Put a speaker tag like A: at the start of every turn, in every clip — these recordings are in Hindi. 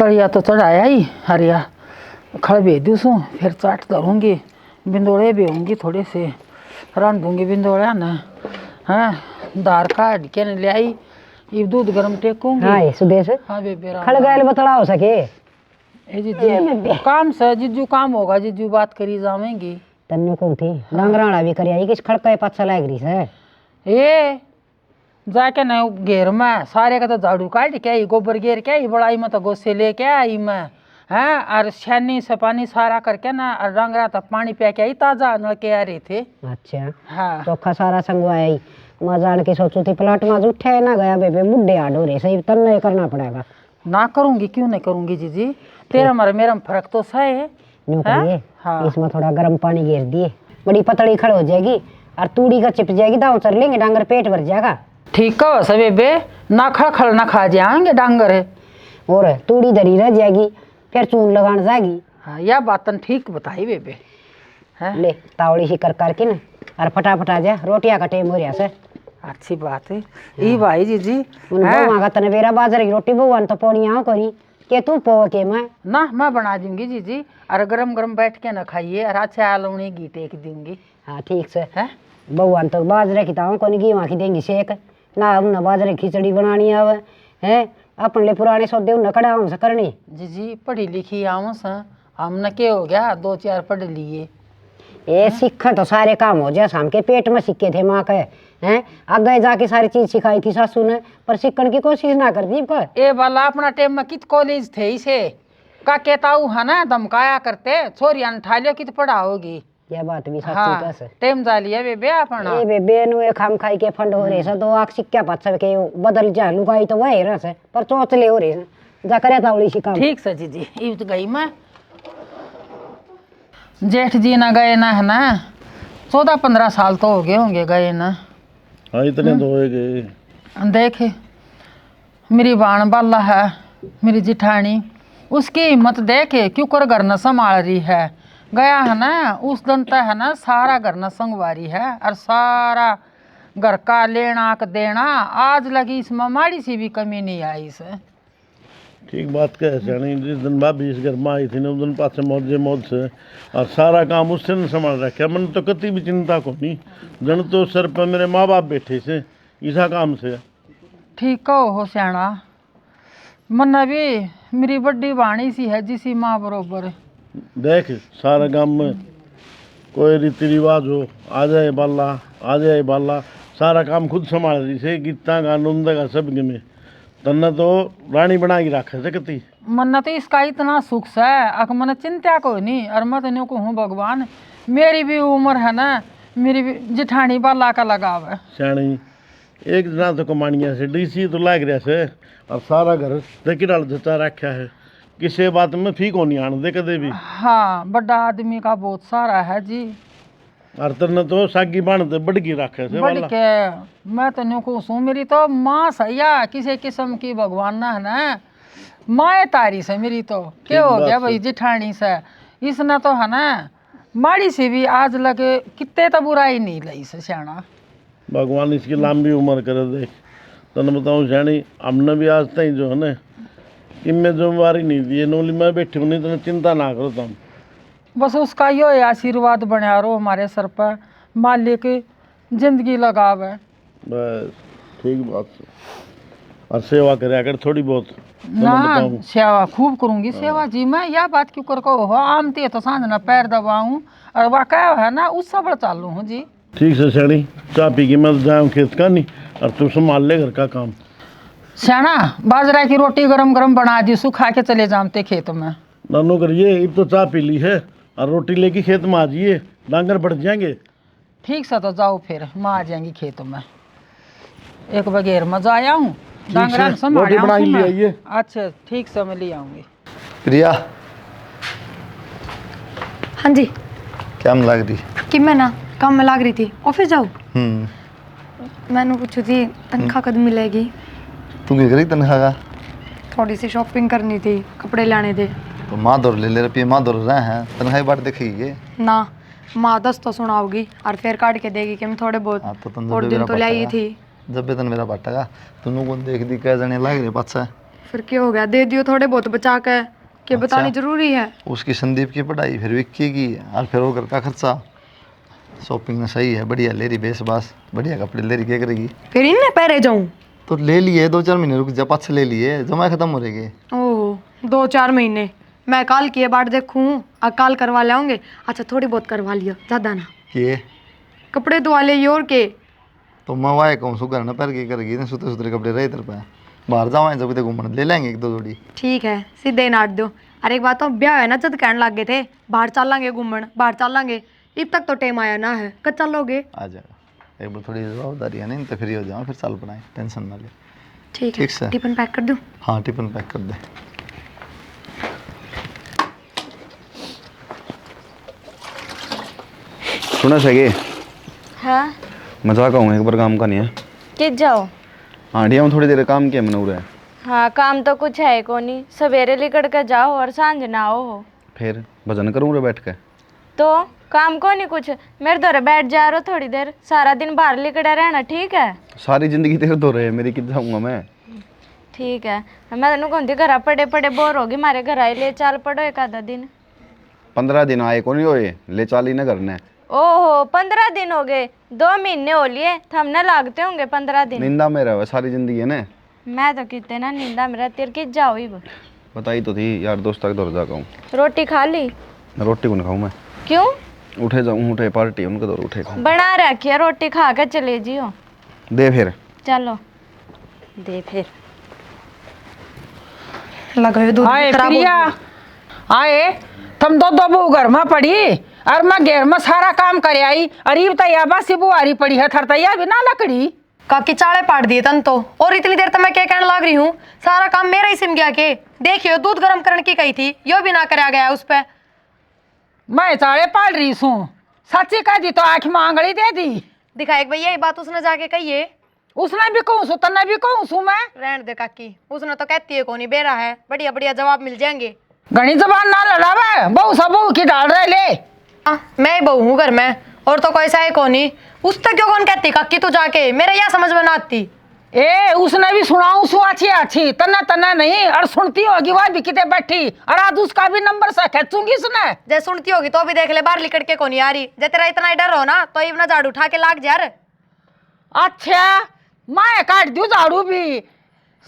A: दलिया तो चढ़ाया ही हरिया खड़ भेज दूँ सू फिर चाट धरूँगी बिंदोड़े भी होंगी थोड़े से रन दूँगी बिंदोड़ा ना हाँ दार काट के ले आई ये दूध गरम टेकूंगी।
B: हाँ सुदेश
A: हाँ बेबे
B: खड़ गए बतला हो सके
A: ए जीजू काम से जीजू काम होगा जीजू बात करी जावेंगी
B: तन्नू को थी डंगराड़ा भी कर आई किस खड़का पाछा लाग रही है
A: ए जाके ना घेर में सारे का तो झाड़ू काट के आई गोबर घेर के आई बड़ाई में तो गोसे लेके आई मैं हैं और छन्नी से पानी सारा करके ना और डंगरा तो पानी पे के आई ताजा नल के आ रहे थे।
B: अच्छा
A: हाँ
B: चोखा सारा संगवाया ही मैं जान के सोचू थी प्लाट में उठे ना गया बेबे बुढ़े हाड हो रहे सही तन्ना ही करना पड़ेगा
A: ना करूंगी क्यों नहीं करूंगी जीजी तेरा मारे मेरा फर्क तो सही है
B: यूं करिए
A: हाँ।
B: इसमें थोड़ा गर्म पानी घेर दिए बड़ी पतली खड़ हो जाएगी और तूड़ी का चिप जाएगी दाव चल लेंगे डांगर पेट भर जाएगा।
A: ठीक है सब बेबे ना खड़ ना खा जाएंगे डांगर
B: और तूड़ी धरी रह जाएगी फिर चून लगान जाएगी।
A: हाँ यह बात ठीक बताई बेबे है
B: ले तावड़ी सी कर करके ना और फटाफट आ जा रोटियां का टेम हो रहा से
A: अच्छी बात है ई भाई जीजी
B: बउआ का तने बेरा बाजरे की रोटी बउआ तो पोनिया करी के तू पो के मैं
A: बना दूंगी जीजी और गरम गरम बैठ के ना खाइए और अच्छा आलूनी घी टेक दूंगी।
B: हाँ ठीक से
A: है
B: बउआ तो बाजरे की ताऊ को घी वहाँ की देंगी शेक ना हम बाजरे की खिचड़ी बनानी आवे है अपन ले पुराने सौदे उन कड़ा हमसे करनी
A: जीजी पढ़ी लिखी आऊँ सा हमने के हो गया 2-4 पढ़ लिए
B: ये सीखा तो सारे काम हो जाए शाम के पेट में सीखे थे माँ के हैं आगे जाके सारी चीज सिखाई थी सासू ने पर सीखने की कोशिश ना कर दी
A: ए वाला अपना टाइम में कित कॉलेज थे इसे का कहताऊ है ना धमकाया करते छोरिया ने ठा लियो कित पढ़ा होगी
B: यह बात भी सच्ची
A: हाँ,
B: कस
A: टाइम जा लिया बेबे अपना
B: ए बेबे नु खाम खाई के फंड हो रहे से तो आख सिक्का पाछ के बदल जा लुगाई तो वही रह से पर चोचले हो रहे जा करे तावड़ी सी काम
A: ठीक से जीजी ई तो गई मैं जेठ जी ना गए ना है ना 14-15 साल तो हो गए होंगे गए ना।
C: हाँ इतने तो हो गए।
A: देखे मेरी बाण बाला है मेरी जिठानी उसकी हिम्मत देखे क्यों कर घर न संभाल रही है गया है ना उस दिन तक है ना सारा घर न संगवारी है और सारा घर का लेना का देना आज लगी इसमें माड़ी सी भी कमी नहीं आई इसे।
C: ठीक बात कह जानी जिस दिन भाभी इस घर में आई थी ना उस दिन पास मौज से और सारा काम उससे ने संभाल रखा मन तो कति भी चिंता को नहीं जन तो सर पर मेरे माँ बाप बैठे से ऐसा काम से
A: ठीक कहो हो सियाणा मन भी मेरी बड़ी बाणी सी है जिसी माँ बरोबर
C: देख सारा गांव में कोई रीति रिवाज हो आ जाए बाला सारा काम खुद संभाल रही से गीता का नंद का सब में तन्ने तो रानी बना के रखे से कती
A: मन तो इसका इतना सुख है अक मन चिंता को नहीं और मैं तो को हूँ भगवान मेरी भी उम्र है ना मेरी भी जिठानी बाला का लगाव है
C: सियाणी एक जना तो कमानिया से डीसी तो लाग रहा से और सारा घर देखी डाल जचा रखा है किसी बात में ठीक होनी आन दे कदे भी।
A: हाँ बड़ा आदमी का बहुत सारा है जी
C: और तन्ने तो सागी बाणते बड़की रखे से
A: बढ़ के मैं तो न्यू को सू मेरी तो माँ सैया किसी किस्म की भगवान ना है ना माए तारी से मेरी तो क्या हो गया भाई जिठानी से इसने तो है ना माड़ी सी भी आज लगे कितने तो बुराई नहीं लई से सियाणा
C: भगवान इसकी लंबी उम्र करे देख तने बताऊँ सियाणी हमने भी आज तक जो है ना इनमें जिम्मेवारी नहीं दी नोली मैं बैठी हूँ नहीं तो चिंता ना करो तुम
A: बस उसका यो आशीर्वाद बना रहो हमारे सर पर मालिक जिंदगी लगावे
C: बस ठीक बात है और सेवा करे अगर थोड़ी बहुत
A: ना सेवा खूब करूंगी सेवा जी मैं यह बात क्यों कर को हो आमती तो सांझ ना पैर दबाऊं और वाक़ा है ना उस सब चालू हूँ जी।
C: ठीक से सियाणी चाय पी के मैं जाऊँ खेत का नहीं और तू संभाल ले घर का काम।
A: सियाणा बाजरा की रोटी गरम गरम बना दी सुखा के चले जामते खेत में
C: नानू करिए अब तो चाय पी ली है और रोटी लेके खेत में आ जाइए डांगर बढ़ जाएंगे।
A: ठीक से तो जाओ फिर मैं आ जाएंगी खेत में एक बगैर में जाया हूँ डांगरा
C: रोटी बनाई ले आइए।
A: अच्छा ठीक से मैं ले आऊँगी।
D: प्रिया
E: हाँ जी
D: क्या लग रही
E: कि मैं ना काम में लग रही थी ऑफिस जाऊँ मैंने पूछी थी तनख्वाह कद मिलेगी
D: तू क्या करी तनख्वाह का
E: थोड़ी सी शॉपिंग करनी थी कपड़े लाने थे
D: तो माँ दौड़ ले रुपये माँ दौड़ रहे हैं तनख्वाह बात देखेगी ये
E: ना माँ 10 तो सुनाओगी और फिर काट के देगी कि मैं थोड़े बहुत
D: हाँ तो
E: और दिन तो लाई थी
D: जब बेतन मेरा बाटेगा तुम को देख दी क्या जने लग रहे पाछा
E: फिर क्या हो गया, दे दियो थोड़े बहुत बचा के, कि बतानी जरूरी है।
D: उसकी संदीप की पढ़ाई, फिर विक्की की, और फिर वो घर का खर्चा। शॉपिंग में सही है, बढ़िया ले रही, बेस बास बढ़िया कपड़े ले रही, क्या करेगी?
E: फिर इनने पहरे जाऊं?
D: तो ले लिए 2-4 महीने रुक जा, पाँच ले लिए, जमा खत्म हो रहेगी।
E: ओह 2-4 महीने, मैं काल की बात देखूं और काल करवा लाऊंगे। अच्छा थोड़ी बहुत करवा लियो, ज्यादा ना।
D: ये
E: कपड़े धोवा ले और के।
D: तो मैं वाए कहूँ सुगर ना पैर की करेगी ना, सुतरे सुतरे कपड़े रहे तेरे पे। बाहर जावाएं जब घूमने ले लेंगे 1-2 जोड़ी।
E: ठीक है, सीधे नाट दो। अरे एक बात तो, ब्याह है ना, जद कहने लग गए थे बाहर चलेंगे घूमन, बाहर चलेंगे, अब तक तो टाइम आया ना है, कब चलोगे?
D: आ जाएगा, एक बार थोड़ी जवाबदारी है नहीं तो फ्री हो जाओ, फिर चल पड़ाएं, टेंशन ना ले।
E: ठीक
D: ठीक
E: है,
D: से।
E: टिफिन पैक कर दूं?
D: हाँ टिफिन पैक कर दे।
F: सुना सके
G: हाँ
F: मजाक आऊँ, एक बार काम का नहीं है।
G: किस जाओ?
F: हाँ डिया में थोड़ी देर काम किया मैंने उरे।
G: हाँ काम तो कुछ है को नहीं, सवेरे लिकड़ कर जाओ और सांझ ना आओ हो।
F: फिर भजन करूँ रे बैठ के।
G: तो काम को नहीं कुछ, मेरे दौरे बैठ जा रहो थोड़ी देर, सारा दिन बाहर लिकड़ा रहना ठीक है?
F: सारी जिंदगी तेरे दो रहे, मेरी कित जाऊँगा मैं।
G: ठीक है, मैं तेन कहती घर पड़े पड़े बोर होगी, मारे घर आए ले चाल पड़ो एक आधा दिन।
F: 15 दिन आए को नहीं होए, ले चाली न करने।
G: ओहो 15 दिन हो गए, 2 महीने हो लिए, थमने लागते होंगे 15 दिन।
F: निंदा में रहे सारी जिंदगी है ना।
G: मैं तो कितने ना निंदा मेरा, तेरे किस जाओ ही।
F: बताई तो थी यार, दोस्त तक दौड़ जा हूँ।
G: रोटी खा ली?
F: रोटी को नहीं खाऊँ मैं।
G: क्यों?
F: उठे जाऊँ, उठे पार्टी उनके दौर उठे खाऊँ।
G: बना रखिए, रोटी खा कर चले जियो।
F: दे फिर।
G: चलो दे फिर।
E: लगा दूध
A: आए
E: खराब हो
A: प्रिया,
E: गया।
A: आए तुम दो बहू घर में पड़ी और मैं घेर में सारा काम कर आई, अरे तैया बासी बुआरी पड़ी है, थर तैया भी ना लकड़ी।
E: काकी चाले पाट दिए तन तो, और इतनी देर तक मैं क्या कहने लग रही हूँ, सारा काम मेरा ही सिम गया के। देखियो दूध गर्म करने की कही थी, यो भी ना कराया गया उस पे।
A: मैं चाले पाल रही हूँ, सच्ची कह दी तो आँख में आंगड़ी दे दी।
E: दिखाए भैया ये बात उसने जाके कही,
A: उसने भी कहूँ सु तन्ने भी कहूँ सु मैं।
E: रहने दे काकी, उसने तो कहती है कोनी बेरा है, बढ़िया बढ़िया जवाब मिल जाएंगे।
A: घनी जबान ना लड़ावे, बहू सब बहू की डाल रहे ले।
E: मैं बहू हूँ घर में, और तो कोई सा है कोनी। उस तक क्यों कौन कहती काकी तू जाके, मेरे यहाँ समझ में ना आती।
A: ए उसने भी सुनाऊं सु अच्छी अच्छी, तन्ना तन्ना नहीं, और सुनती होगी वह भी किते बैठी, और आज उसका भी नंबर से खेचूंगी उसने।
E: जैसे सुनती होगी तो भी देख ले, बाहर लिकड़ के कोनी आ रही। जब तेरा इतना ही डर हो ना तो इतना झाड़ू उठा के लाग जा।
A: अच्छा मैं काट दूं झाड़ू भी,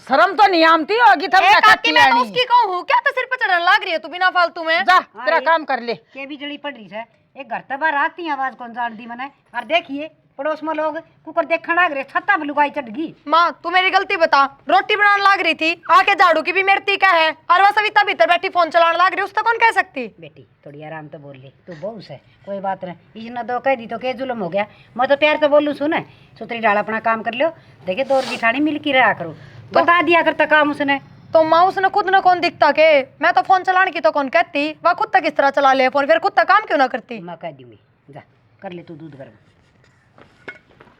A: शर्म तो नहीं आमती होगी तब क्या
E: काकी
A: करती
E: मैं तो
A: है
E: उसकी कहूँ, क्या तो सिर पे चढ़ने लाग रही है तू बिना फालतू में।
A: जा तेरा काम कर ले।
B: के भी जड़ी पड़ रही है, एक घर तक बाहर आती है, आवाज कौन जान दी मैंने। और देखिए पड़ोस में लोग कुकर देखने लग रहे, छत्ता पे लुगाई चढ़ गई।
E: माँ तू मेरी गलती बता, रोटी बनाने लाग रही थी, आके झाड़ू की भी मेरी क्या है, और वह सविता भीतर बैठी फोन चलाने लाग रही, उसको कौन कह सकती।
B: बेटी थोड़ी आराम तो बोल ले, तू बहु से कोई बात नहीं, इसने दो कह दी तो के जुलम हो गया। मैं तो प्यार तो बोलूँ सुन, सुतरी डाल अपना काम कर लो। देखे दौर जिठानी मिल की रहा करो, बता दिया करता काम उसने।
E: तो माँ उसने खुद न कौन दिखता के, मैं तो फोन चलाने की तो कौन कहती, वह खुद तक किस तरह चला ले फोन, फिर खुद तक काम क्यों ना करती।
B: मैं कह दूंगी, जा कर ले तू दूध गर्म।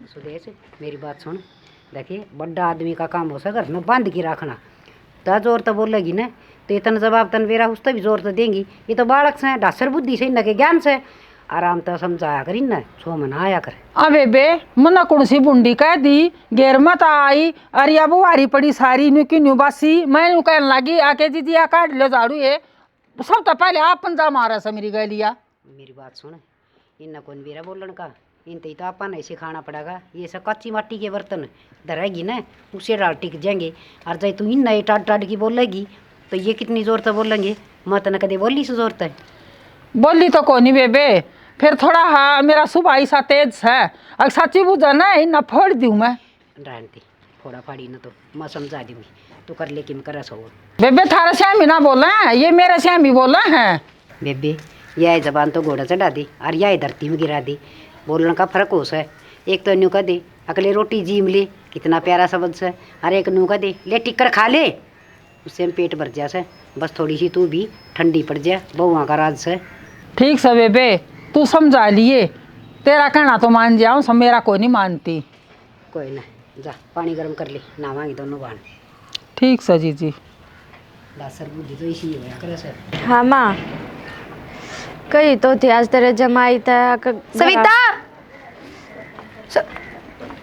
B: सुदेश मेरी बात सुन, देखिए बड़ा आदमी का काम हो सका घर में बांध के रखना, तो जोर तो बोलेगी ना तो इतना जवाब तन बेरा उस तो भी जोर तो देंगी। ये तो बालक से डासर बुद्धि से न के ज्ञान से आराम तो समझाया करी ना, छो मना आया कर।
A: अबे बे मना कौन सी बुंडी कह दी, घेर मत आई, अरे अब वारी पड़ी सारी न्यू की न्यू बासी। मैं न्यू कहने लगी आके दीदी आ काट लो झाड़ू, ये सब तो पहले आप पंजा मारा सा मेरी गलिया।
B: मेरी बात सुन, इन कौन बेरा बोलन का, इन तो अपन ऐसे खाना पड़ेगा। ये सब कच्ची मिट्टी के बर्तन धरेगी ना, उसे डाल टिक जाएंगे। और जब तू इन नए टाट टाट की बोलेगी तो ये कितनी जोर से बोलेंगे। मत न कदे बोली से जोर है,
A: बोली तो कोनी बेबे, फिर थोड़ा हाँ मेरा सुभाई सा तेज है, अगर सच्ची बुझा ना न फोड़ दूँ मैं।
B: रहती फोड़ा फाड़ी न तो मैं समझा दूंगी, तू कर ले किम कर सो।
A: बेबे थारा श्यामी ना बोला है, ये मेरा श्यामी बोला है।
B: बेबे यह जबान तो घोड़ा चढ़ा दी और यह धरती में गिरा दी, बोलने का फर्क हो है। एक तो न्यू कह दे अगले रोटी जीम ले, कितना प्यारा शब्द से, और एक न्यू कह दे ले टिक्कर खा ले, उससे हम पेट भर जा से। बस थोड़ी सी तू भी ठंडी पड़ जा, बहुआ का राज से।
A: ठीक से बेबे तू समझा लिए, तेरा कहना तो मान जाऊँ, सब मेरा कोई नहीं मानती।
B: कोई ना, जा पानी गर्म कर ले, नहावांगे दोनों बहन।
A: ठीक से जी।
B: दासर बुद्धि तो इसी होया करे से।
G: हाँ माँ कही तो थी आज तेरे जमाई था
E: सविता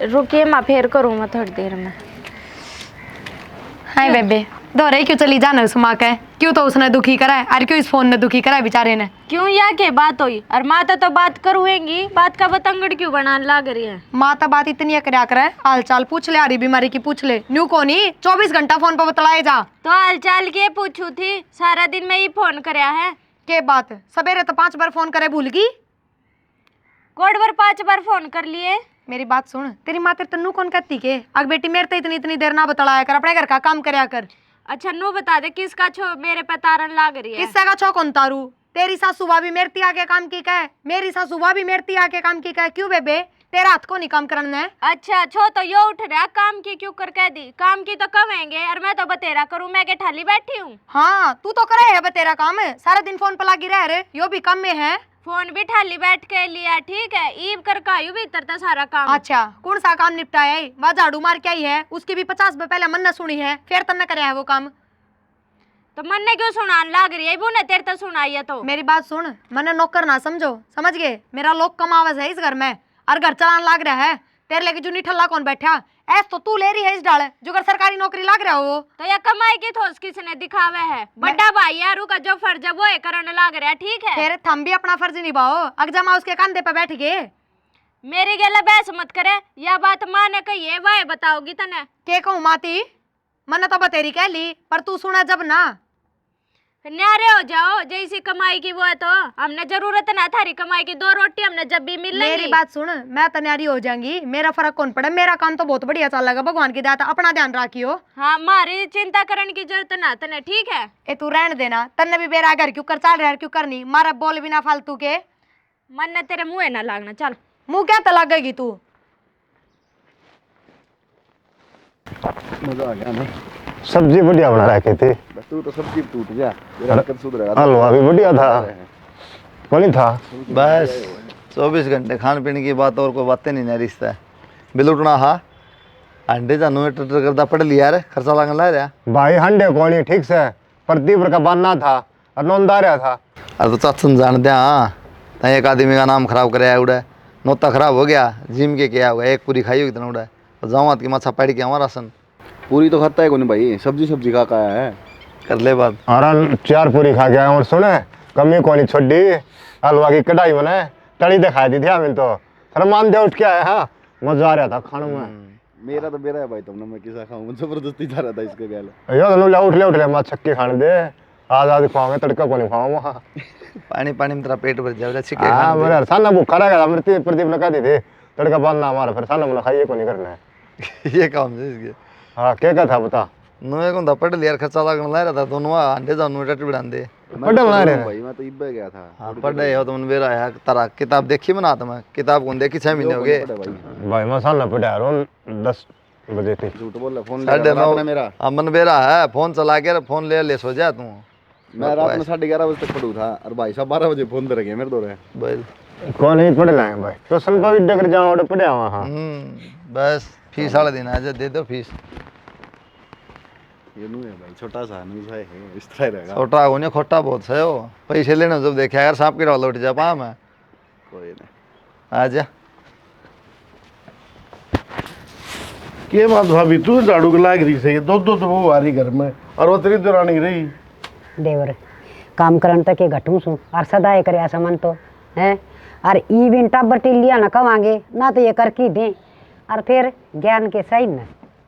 G: रुकिए माँ, फेर करूँ मैं थोड़ी देर में।
E: हाय बेबे दोरे क्यों चली जाना उस माँ के, क्यों तो उसने दुखी करा है और क्यों इस फोन ने दुखी करा है बेचारे ने।
G: क्यों या के बात हुई और माता तो बात करूँगी, बात का बतंगड़ क्यों बनाने लग रही है।
E: माँ तो बात इतनी करा करे, हाल चाल पूछ ले, आ रही बीमारी की पूछ ले, न्यू को नहीं 24 घंटा फोन पर बतलाए जा।
G: तो हाल चाल के पूछू थी, सारा दिन में ही फोन करया है।
E: के बात सवेरे तो 5 बार फोन करे भूल गई,
G: कोड बार 5 बार फोन कर लिए।
E: मेरी बात सुन, तेरी माँ तेरे तन्नू कौन कहती के अग बेटी मेरे तो इतनी इतनी देर ना बतलाया कर, अपने घर का काम करया कर।
G: अच्छा नू बता दे किसका छो मेरे पे तारन लाग रही है।
E: किस्सा का छो कौन तारू, तेरी सासू भी मेरती आके काम की कह, मेरी सासू भी मेरती आके काम की कह, क्यों बेबे तेरा हाथ को नहीं काम करना है।
G: अच्छा छो तो यो उठ रहा काम की क्यों कर कह दी, काम की तो कमेंगे और मैं तो बतेरा करूँ, मैं के ठाली बैठी हूँ।
E: हाँ तू तो करे है बतेरा काम, सारा दिन फोन पर लगी रह रे, यो भी काम में है।
G: फोन भी ठाली बैठ के लिया ठीक है, ईब कर कायू भी तरता सारा काम।
E: अच्छा कौन सा काम निपटाया है, वह झाड़ू मार के आई है, उसकी भी 50 बार पहले मन ने सुनी है, फिर तन्ने करे है वो काम।
G: तो मन ने क्यों सुनान लाग रही है, ने तेरे तो सुनाई है। तो
E: मेरी बात सुन, मैंने नौकर ना समझो, समझ गए, मेरा लोग कमावस है इस घर में और घर चलान लाग रहा है, तेरे लेके जो ठल्ला कौन बैठा ऐस तो तू ले रही है इस डाल जो कर सरकारी नौकरी लाग रहा हो।
G: तो या कमाई की थोस किसने दिखावे है, बड़ा भाई यारू का जो फर्ज है वो है करने लाग रहा है ठीक है।
E: फिर थम भी अपना फर्ज निभाओ, अगजमा उसके कंधे पे बैठ गए।
G: मेरी गेला बहस मत करे, या बात माँ ने कही है वह बताओगी तने।
E: के कहूँ माती, मैंने तो बतेरी कह ली पर तू सुना जब ना।
G: न्यारे हो जाओ, जैसी कमाई की वो है तो हमने जरूरत ना थारी कमाई की, 2 रोटी हमने जब भी मिल
E: मेरी बात सुन, मैं तैयारी हो जाऊंगी, मेरा फर्क कौन पड़े, मेरा काम तो बहुत बढ़िया चल लगा, भगवान की दया, अपना ध्यान रखियो।
G: हाँ मारी चिंता करने की जरूरत ना तने ठीक है।
E: ए तू रहने देना, तन्ने भी बेरा घर क्यों कर चल रहा है क्यों करनी, मारा बोल बिना फालतू के।
G: मन ने तेरे मुँह ना लागना, चल
E: मुंह क्या तो लगेगी तू।
F: मजा आ गया ना,
H: सब्जी बढ़िया बना रखी थी,
F: बस तू तो सब्जी टूट गया, तेरा कब सुधरेगा।
H: हलवा भी बढ़िया था, कौन था।
D: बस 24 घंटे खान पीने की बात और कोई बातें नहीं ना रिश्ता है। बिल उठना हा अंडे जानू टटर करता पड़ लिया रे, खर्चा लागन ला रहा
H: भाई हंडे कौन ठीक से प्रदीप का बानना था और नौंदा रहा था।
D: अरे तो चाचन जान दे, हाँ तो एक आदमी का नाम खराब कराया उड़ा, नोता खराब हो गया, जिम के क्या होगा, एक पूरी खाई होगी इतना उड़ा, जाऊँ की माछा पड़ के हमारा राशन
F: पूरी तो खाता है कौन भाई, सब्जी सब्जी खा का आया है,
D: कर ले बात।
H: और 4 पूरी खा गया और सुने कमी कौन छोड़ी, हलवा की कढ़ाई बने तड़ी दिखाई दी थी हमें तो, सर मान दे उठ के आया। हाँ मजा आ रहा था खाने में।
F: मेरा तो मेरा है भाई, तुमने मैं किसा खाऊं, जबरदस्ती जा रहा था इसके गैल।
H: यो तो उठ ले माँ छक्के खाने दे, आज खाओगे तड़का कौन खाओ वहाँ।
D: पानी पानी में तेरा पेट भर जाएगा, छिके
H: हाँ मेरे साना भूखा रहेगा, मेरे प्रदीप ने कह दी थी तड़का बांधना हमारा, फिर साना बोला खाइए को नहीं करना है।
D: ये काम है इसके।
H: हाँ क्या था बता।
D: नुए को पढ़ लिया, खर्चा लागन ला रहा था, दोनों अंडे जाओ टट बिड़ा दे
H: पढ़े बना रहे
F: भाई, मैं तो इब्बे गया था।
D: हाँ पढ़े हो तुमने बेरा है तारा किताब देखी बना तो मैं किताब कौन देखी 6 महीने हो गए
H: भाई मैं साना पढ़ा रहा हूँ 10 बजे थी।
F: झूठ बोल रहा, फोन
D: 9:30
F: मेरा,
D: अमन बेरा है, फोन चला के फोन ले सो जा तू।
F: मैं रात में 11:30 बजे तक पढ़ू था और भाई साहब 12 बजे फोन दे रखे मेरे दौरे।
H: कौन नहीं पढ़ लाए भाई, तो संपा भी डगर जाओ और पढ़े वहाँ।
D: बस फीस वाले दिन आज दे दो फीस।
F: ये नू है भाई, छोटा सा नू है, इस तरह रहेगा।
D: छोटा हो नहीं खोटा बहुत है वो, पैसे लेने जब देखा यार सांप की लौट जा पा मैं
F: कोई नहीं,
D: आ जा।
C: के बात भाभी तू झाड़ू के लाग रही सही, दो तो वो आ रही घर में और वो तेरी दौरानी रही।
B: देवर काम करन तक के घटू सु और सदाए करे ऐसा मन तो है, और ई बिन टाबर टिलिया ना कमांगे ना तो ये कर की दे, और फिर ज्ञान के सही न।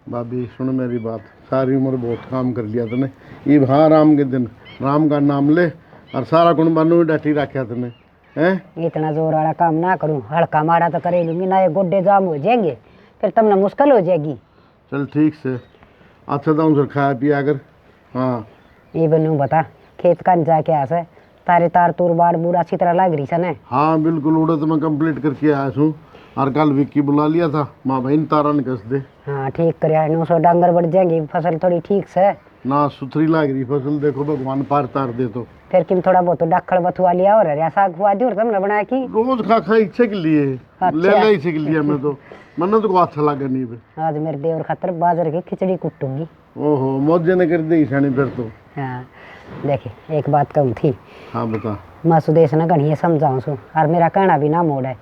C: भाभी सुन मेरी बात, सारी उम्र बहुत काम कर लिया तूने, ये हाँ राम के दिन राम का नाम ले और सारा कुण बानू डाठी रखा तूने हैं।
B: इतना जोर वाला काम ना करूँ, हल्का मारा तो करे लूँगी ना, ये गोड्डे जाम हो जाएंगे फिर तमने मुश्किल हो जाएगी।
C: चल ठीक से अच्छा तो उनसे खाया पिया कर। हाँ
B: ये बनू बता खेत का जाके आसे तारे तार तूर बाड़ बूढ़ा अच्छी तरह लग रही सने।
C: हाँ बिल्कुल, उड़े तो मैं कंप्लीट करके आया हूँ और कल विक्की बुला लिया था, माँ बहन तारा ने कस दे।
B: हाँ ठीक करे, 900 डांगर बढ़ जाएंगी, फसल थोड़ी ठीक से
C: ना सुथरी लाग रही फसल, देखो भगवान पार तार दे तो
B: फिर किम थोड़ा बहुत डाखड़ बथुआ लिया और हरिया साग खुआ दी और तुमने बनाया की
C: रोज खा खा इच्छे के लिए ले ले इच्छे के लिए मैं तो मन तो को अच्छा लगा नहीं बे।
B: आज मेरे देवर खातर बाजरे की खिचड़ी कुटूंगी।
C: ओहो मौजे ने कर दी ईशानी फिर तो।
B: हाँ देखे एक बात कहूँ थी।
C: हाँ बता।
B: मैं सुदेश ने घनी समझाऊँ सू और मेरा कहना भी ना मोड़ है,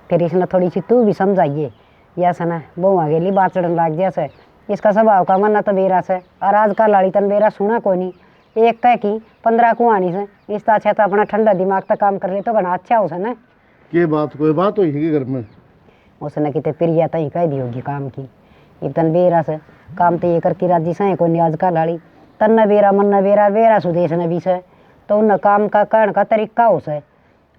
B: फिर इसने थोड़ी सी तू भी समझाइए, या सना बहु गेली बात चढ़न लाग जैसे इसका स्वभाव का मन तो बेरा से और आज का लाड़ी तन बेरा सुना को नहीं एक कह की 15 कुआनी से इस अच्छा तो अपना ठंडा दिमाग तक काम कर ले तो बना अच्छा उसे ना
C: के बात कोई बात हुई है घर में?
B: उसने कितने प्रिया तई कह दी होगी काम की एक तन बेरा से काम तो ये करके राजी से को नहीं आज का लाड़ी तन न बेरा मन न बेरा बेरा सुदेश न भी से तो उन काम का करण का तरीका हो से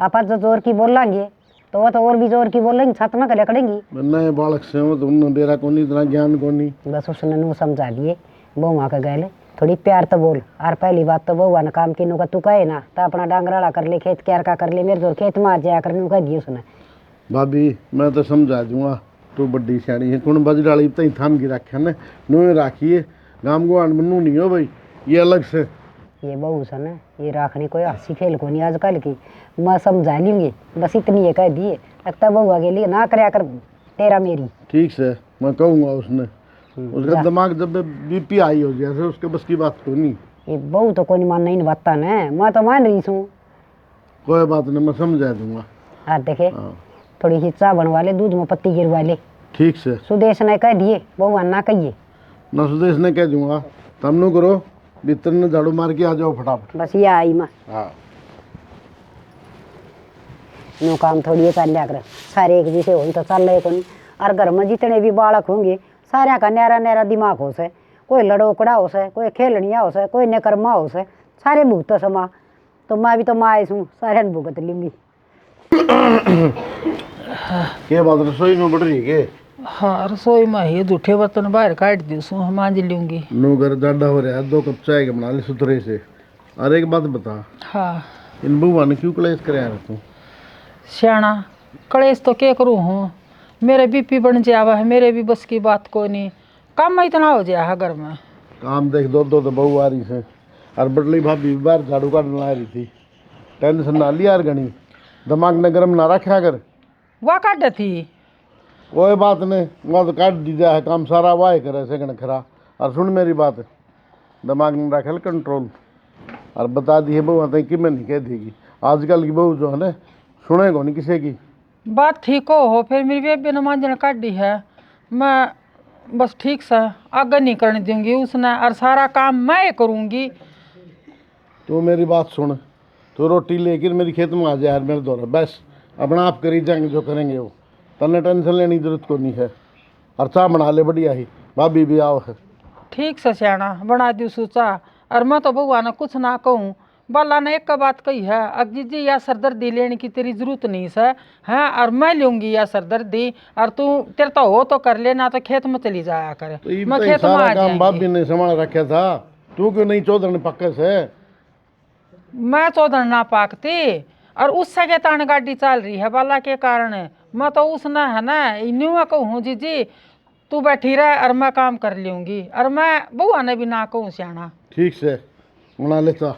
B: आप जो जोर की बोलेंगे तो वो तो और भी जोर की बोलेंगे छत में कले करेंगी
C: नए बालक से हो तो उन बेरा को नहीं इतना ज्ञान को नहीं।
B: बस उसने नू समझा दिए बउआ के गए थोड़ी प्यार तो बोल और पहली बात तो बउआ ने काम की नू का तू कहे ना तो अपना डांगराड़ा कर ले खेत क्यार का कर ले मेरे जोर खेत में आ जाया कर नू कह दिए उसने।
C: भाभी मैं तो समझा दूंगा तू बड़ी सियाणी है कौन बज डाली तई थाम की रखे ने नू राखिए गांव गुआंढ में नू नहीं हो भाई ये अलग से
B: ये बहू से ना ये राखने कोई हंसी खेल को नहीं आजकल की मैं समझा लूँगी बस इतनी ये कह दिए लगता बउआ के लिए ना करया कर तेरा मेरी।
C: ठीक से मैं कहूँगा उसने उसका दिमाग जब बीपी आई हो जैसे उसके बस की बात को नहीं।
B: ये बहू तो कोई नहीं मान नहीं बात ना मैं तो मान रही हूँ
C: कोई बात नहीं मैं समझा दूंगा।
B: हाँ देखे
C: हाँ
B: थोड़ी सी चाय बनवा ले दूध में पत्ती गिरवा ले।
C: ठीक से
B: सुदेश ने कह दिए बउआ ना कहिए
C: ना सुदेश ने कह दूंगा तम नु करो भीतर ने झाड़ू मार के आ जाओ फटाफट।
B: बस ये आई मैं
C: हाँ
B: नो काम थोड़ी है चल कर सारे एक जैसे हो तो चल रहे को नहीं और घर में जितने भी बालक होंगे सारे का न्यारा न्यारा दिमाग हो से कोई लड़ोकड़ा हो से कोई खेलनिया हो से कोई नकरमा हो से सारे भुगत समा तो मैं भी तो माँ आई हूँ सारे भुगत लूँगी।
C: के बात रसोई में बढ़ रही के?
A: हाँ रसोई में ही जूठे बर्तन बाहर काट दी सू मांझ लूँगी।
C: नो घर जाडा हो रहा है 2 कप चाय के बना ले सुथरे से। और एक बात बता
A: हाँ
C: इन बुआ ने क्यों कलेश कराया तू?
A: सियाना कलेश तो क्या करूँ हूँ मेरे बीपी बन जावा है मेरे भी बस की बात को नहीं काम में इतना हो जाया है घर में।
C: काम देख दो तो बहू आ रही से और बडली भाभी बाहर झाड़ू काटने ला रही थी टेंशन ना लिया यार गणी दिमाग ने गर्म ना रखा कर।
A: वाह काट थी
C: कोई बात नहीं वहाँ तो काट दीजा है काम सारा वाह करे सेकंड खरा। और सुन मेरी बात दिमाग में रखे कंट्रोल और बता दी है बहू आते कि मैं नहीं कह देगी आजकल की बहू जो है ना सुने को नहीं किसी की
A: बात ठीक हो फिर मेरी बेबी ने मांझना काट दी है मैं बस ठीक से आगे नहीं करने दूंगी उसने और सारा काम मैं करूँगी।
C: तो मेरी बात सुन तो रोटी लेकर मेरी खेत में आ जाए यार मेरे द्वारा बस अपना आप करी जाएंगे जो करेंगे वो तन्ने टेंशन लेने की जरूरत को नहीं है। और चाह बना ले बढ़िया ही भाभी भी आओ है।
A: ठीक से सियाना बना दी सोचा और मैं तो बउआ ने कुछ ना कहूँ बाला ने एक बात कही है अजी जी या सरदर्दी लेने की तेरी जरूरत नहीं है हाँ और मैं लूँगी या सरदर्दी और तू तेरे तो हो तो कर लेना तो खेत में चली जाया करे
C: तो ये
A: मैं
C: बताइए,
A: खेत में
C: सारा
A: आ
C: काम भाभी
A: जाएंगी।
C: ने संभाल रखा था तू क्यों नहीं चौधर पक्के से?
A: मैं चौधर ना पाकती और उससे के तान गाड़ी चल रही है बाला के कारण मैं तो उसने है ना न्यू कहूँ जी तू बैठी रह और मैं काम कर लूँगी और मैं बउआ ने भी ना कहूँ सियाना।
C: ठीक से बना लेता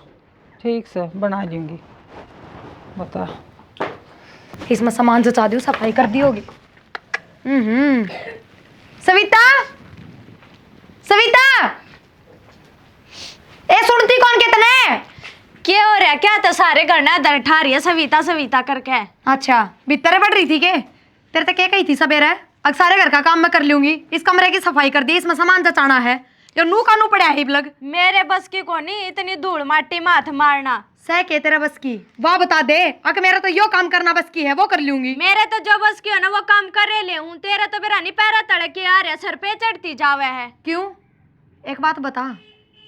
A: ठीक से बना लूँगी बता
E: इसमें सामान जचा दी सफाई कर दी होगी। सविता सविता ए सुनती कौन कितने
G: क्या हो रहा है? क्या तो सारे करना दर ठा रही है सविता सविता करके।
E: अच्छा भीतर बढ़ रही थी के तेरे तो क्या कही थी सबेरे अब सारे घर का काम मैं कर लूंगी इस कमरे की सफाई कर दी इसमें सामान जचाना है जो नू का नू पड़ा है लग
G: मेरे बस की कोनी इतनी धूल माटी में हाथ मारना।
E: सह के तेरा बस की वाह बता दे अगर मेरा तो यो काम करना बस की है वो कर लूंगी।
G: मेरे तो जो बस की है ना वो काम करे ले हूँ तेरा तो बेरानी पैरा तड़के आ रहा सर पे चढ़ती जावे है।
E: क्यों एक बात बता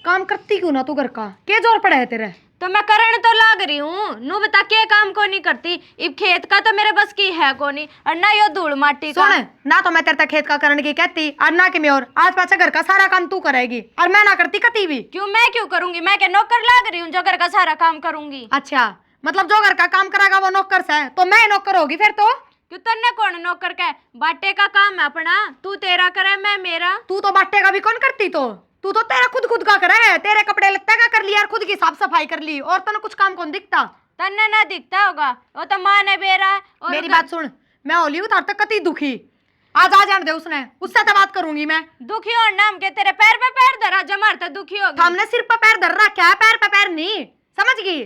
E: काम करती क्यों ना तू घर का क्या जोर पड़ा है तेरे?
G: तो मैं करण तो लाग रही हूँ नू बता के काम को नहीं करती इब खेत का तो मेरे बस की है को नहीं और ना यो धूल माटी का।
E: सुन ना तो मैं तेरे तक खेत का करने की कहती और ना कि मैं और आज पाछा घर का सारा काम तू करेगी और मैं ना करती कती भी।
G: क्यों मैं क्यों करूंगी मैं क्या नौकर लाग रही हूँ जो घर का सारा काम करूंगी।
E: अच्छा मतलब जो घर का काम करेगा वो नौकर से तो मैं नौकर होगी फिर तो?
G: क्यों तन्ने कौन नौकर का बाटे का काम है अपना तू तेरा करे मैं मेरा।
E: तू तो बाटे का भी कौन करती तो तू तो तेरा खुद का करे है तेरे कपड़े लत्ते का कर लिया और खुद की साफ सफाई कर ली और तने कुछ काम कौन दिखता?
G: तन्ने ना दिखता होगा वो तो माँ ने बेरा है। और
E: मेरी बात सुन मैं होली उतार तक कती दुखी आज आ जान दे उसने उससे तो बात करूंगी मैं।
G: दुखी और नाम के तेरे पैर पे पैर धरा जमार तो दुखी होगी।
E: हमने सिर पे पैर धर रखा है पैर पे पैर नहीं समझ गई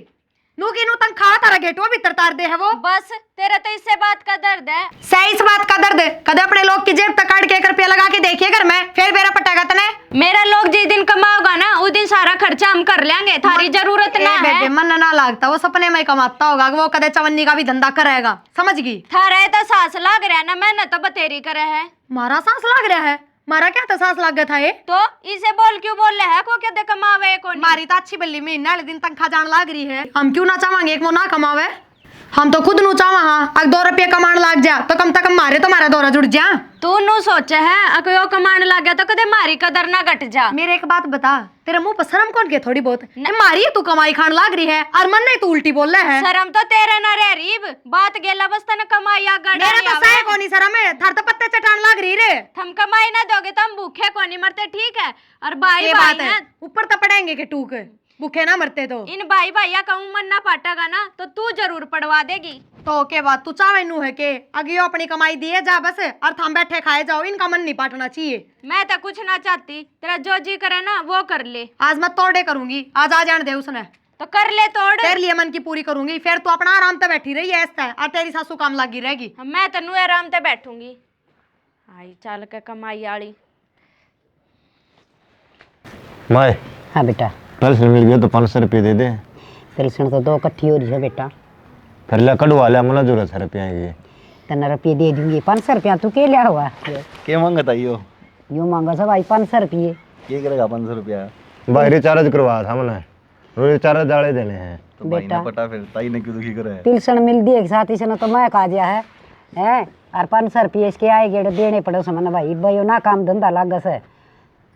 E: नू की नू तनख्वाह तारा गेटवा भीतर तार दे है वो।
G: बस तेरा तो इससे बात का दर्द है।
E: सही इस बात का दर्द कदे अपने लोग की जेब तक काट के 1 रुपया लगा के देखिए घर में, फिर मेरा पटेगा तने।
G: मेरा लोग जिस दिन कमाओगा ना उस दिन सारा खर्चा हम कर लेंगे, थारी जरूरत ना है।
E: बेबे मन ना लागता, वो सपने में कमाता होगा, वो कदे चवन्नी का भी धंधा करेगा, समझ गई।
G: थारा तो सांस लग रहा है ना, मैंने तो बतेरी करे है।
E: मारा सांस लग रहा है? मारा क्या था सांस लग गया था ये?
G: तो इसे बोल क्यों बोल रहे है, को क्या दे कमावे को नहीं।
E: मारी तो अच्छी बल्ली महीने वाले दिन तनख्वाह जान लाग रही है, हम क्यों ना चाहेंगे एक वो ना कमावे। हम तो खुद नू चावा, हाँ अगर 2 रुपये कमाण लाग जा तो कम से कम मारे तो मारा दौरा जुड़ जा।
G: तू नू सोचे है अगर वो कमाने लग गया तो कदे मारी कदर ना घट जा।
E: मेरे एक बात बता, तेरे मुंह पर शर्म कौन के थोड़ी बहुत ये मारी है, तू कमाई खान लाग रही है और मन नहीं तू उल्टी बोल रहा है।
G: शर्म तो तेरे ना रे रीब, बात गेला बस तने कमाई या गड़ा
E: मेरे तो सही कोनी शर्म है, थार तो पत्ते चटान लाग रही रे।
G: हम कमाई ना दोगे तो हम भूखे को नहीं मरते, ठीक है। और भाई
E: ये
G: भाई
E: बात है, ऊपर तो पड़ेंगे के टूक भूखे ना मरते तो।
G: इन भाई भैया का मन ना पाटेगा ना तो तू जरूर पड़वा देगी।
E: तो के बात तू चावे नू है के अगे यो अपनी कमाई दिए जा बस, और थम बैठे खाए जाओ, इनका मन नहीं पाटना चाहिए।
G: मैं तो कुछ ना चाहती, तेरा जो जी करे ना वो कर ले।
E: आज मैं तोड़े करूंगी, आज आ जान दे उसने
G: तो कर ले तोड़।
E: तेरे लिए मन की पूरी करूंगी, फिर तू अपना आराम से बैठी रही है ऐसा, और तेरी सासू काम लगी रहेगी।
G: मैं तनु आराम से बैठूंगी। आई चल के कमाई आली।
H: मैं
B: हाँ बेटा,
H: पेंशन मिल गया तो 500 रुपये दे दे।
B: पेंशन तो 2 इकट्ठी हो रही है बेटा।
H: फिर ला कड़वा लिया, मुझे जरूरत है रुपया की।
B: 3 रुपये दे दूंगी, 500 रुपया तू के लिया हुआ?
F: क्या मांगता यो?
B: यूँ मांगा सब भाई 500 रुपये।
F: क्या करेगा 500 रुपया?
H: भाई रिचार्ज करवाया था मैंने, रोज रिचार्ज डाले देने हैं।
F: तो भाई ने पटा फिर ताई ने क्यों दुखी करे?
B: पेंशन मिल दी एक साथ इसने तो मैं कहा दिया है हैं, और 500 रुपये इसके आए गेड़े देने पड़े उसमें भाई, भाई ना काम धंधा लाग से।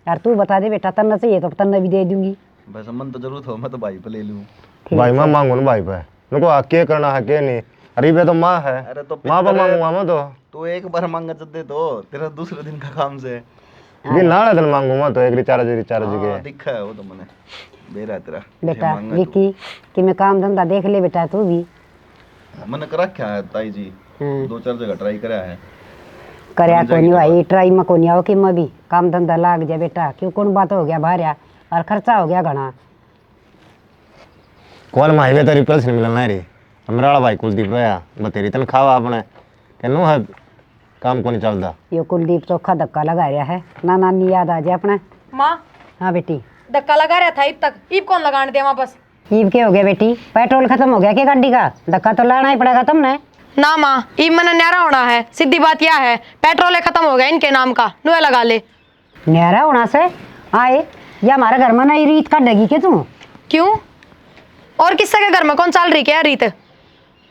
B: यार तू बता दे बेटा, तन्ना चाहिए तो तन्ना भी दे दूंगी।
F: बस मन तो जरूर हो, मैं तो भाई पे ले लूं।
H: भाई मैं मांगू ना भाई पे, मेरे को क्या करना है क्या नहीं। अरे वे तो माँ है,
F: अरे तो
H: माँ पे मांगूंगा मैं तो।
F: तू एक बार मांगा दे तो तेरा दूसरे दिन का काम से
H: भी नाले दिन मांगूंगा तो एक रिचार्ज के।
F: दिखा है वो तो मैंने बेरा तेरा
B: बेटा विकी कि मैं काम धंधा देख ले बेटा, तू भी
F: मैंने कर रखा है ताई जी, 2-4 जगह ट्राई करा है।
B: करया को नहीं भाई, ट्राई में को नहीं आओ कि मैं भी काम धंधा लाग जा बेटा, क्यों कौन बात हो गया भारिया और खर्चा हो गया घना।
H: कौन माहिवे तेरी पेंशन मिलना रे, मेरा भाई कुलदीप भैया बतेरी तनख्वाह अपने कहनू है काम को नहीं चलता।
B: ये कुलदीप चोखा धक्का लगा रहा है, ना नानी याद आ जाए अपना।
E: माँ
B: हाँ बेटी,
E: धक्का लगा रहा था ईब तक, ईब कौन लगाने दे वापस?
B: ईब क्या हो गया बेटी, पेट्रोल खत्म हो गया क्या गाड़ी का? धक्का तो लाना ही पड़ेगा तुमने।
E: ना माँ ईब मैंने न्यारा होना है, सीधी बात यह है पेट्रोल खत्म हो गया इनके नाम का, नुए लगा ले।
B: न्यारा होना से आए या हमारे घर में नई रीत काटेगी क्या तू?
E: क्यों? और किससे के घर में कौन चल रही क्या रीत?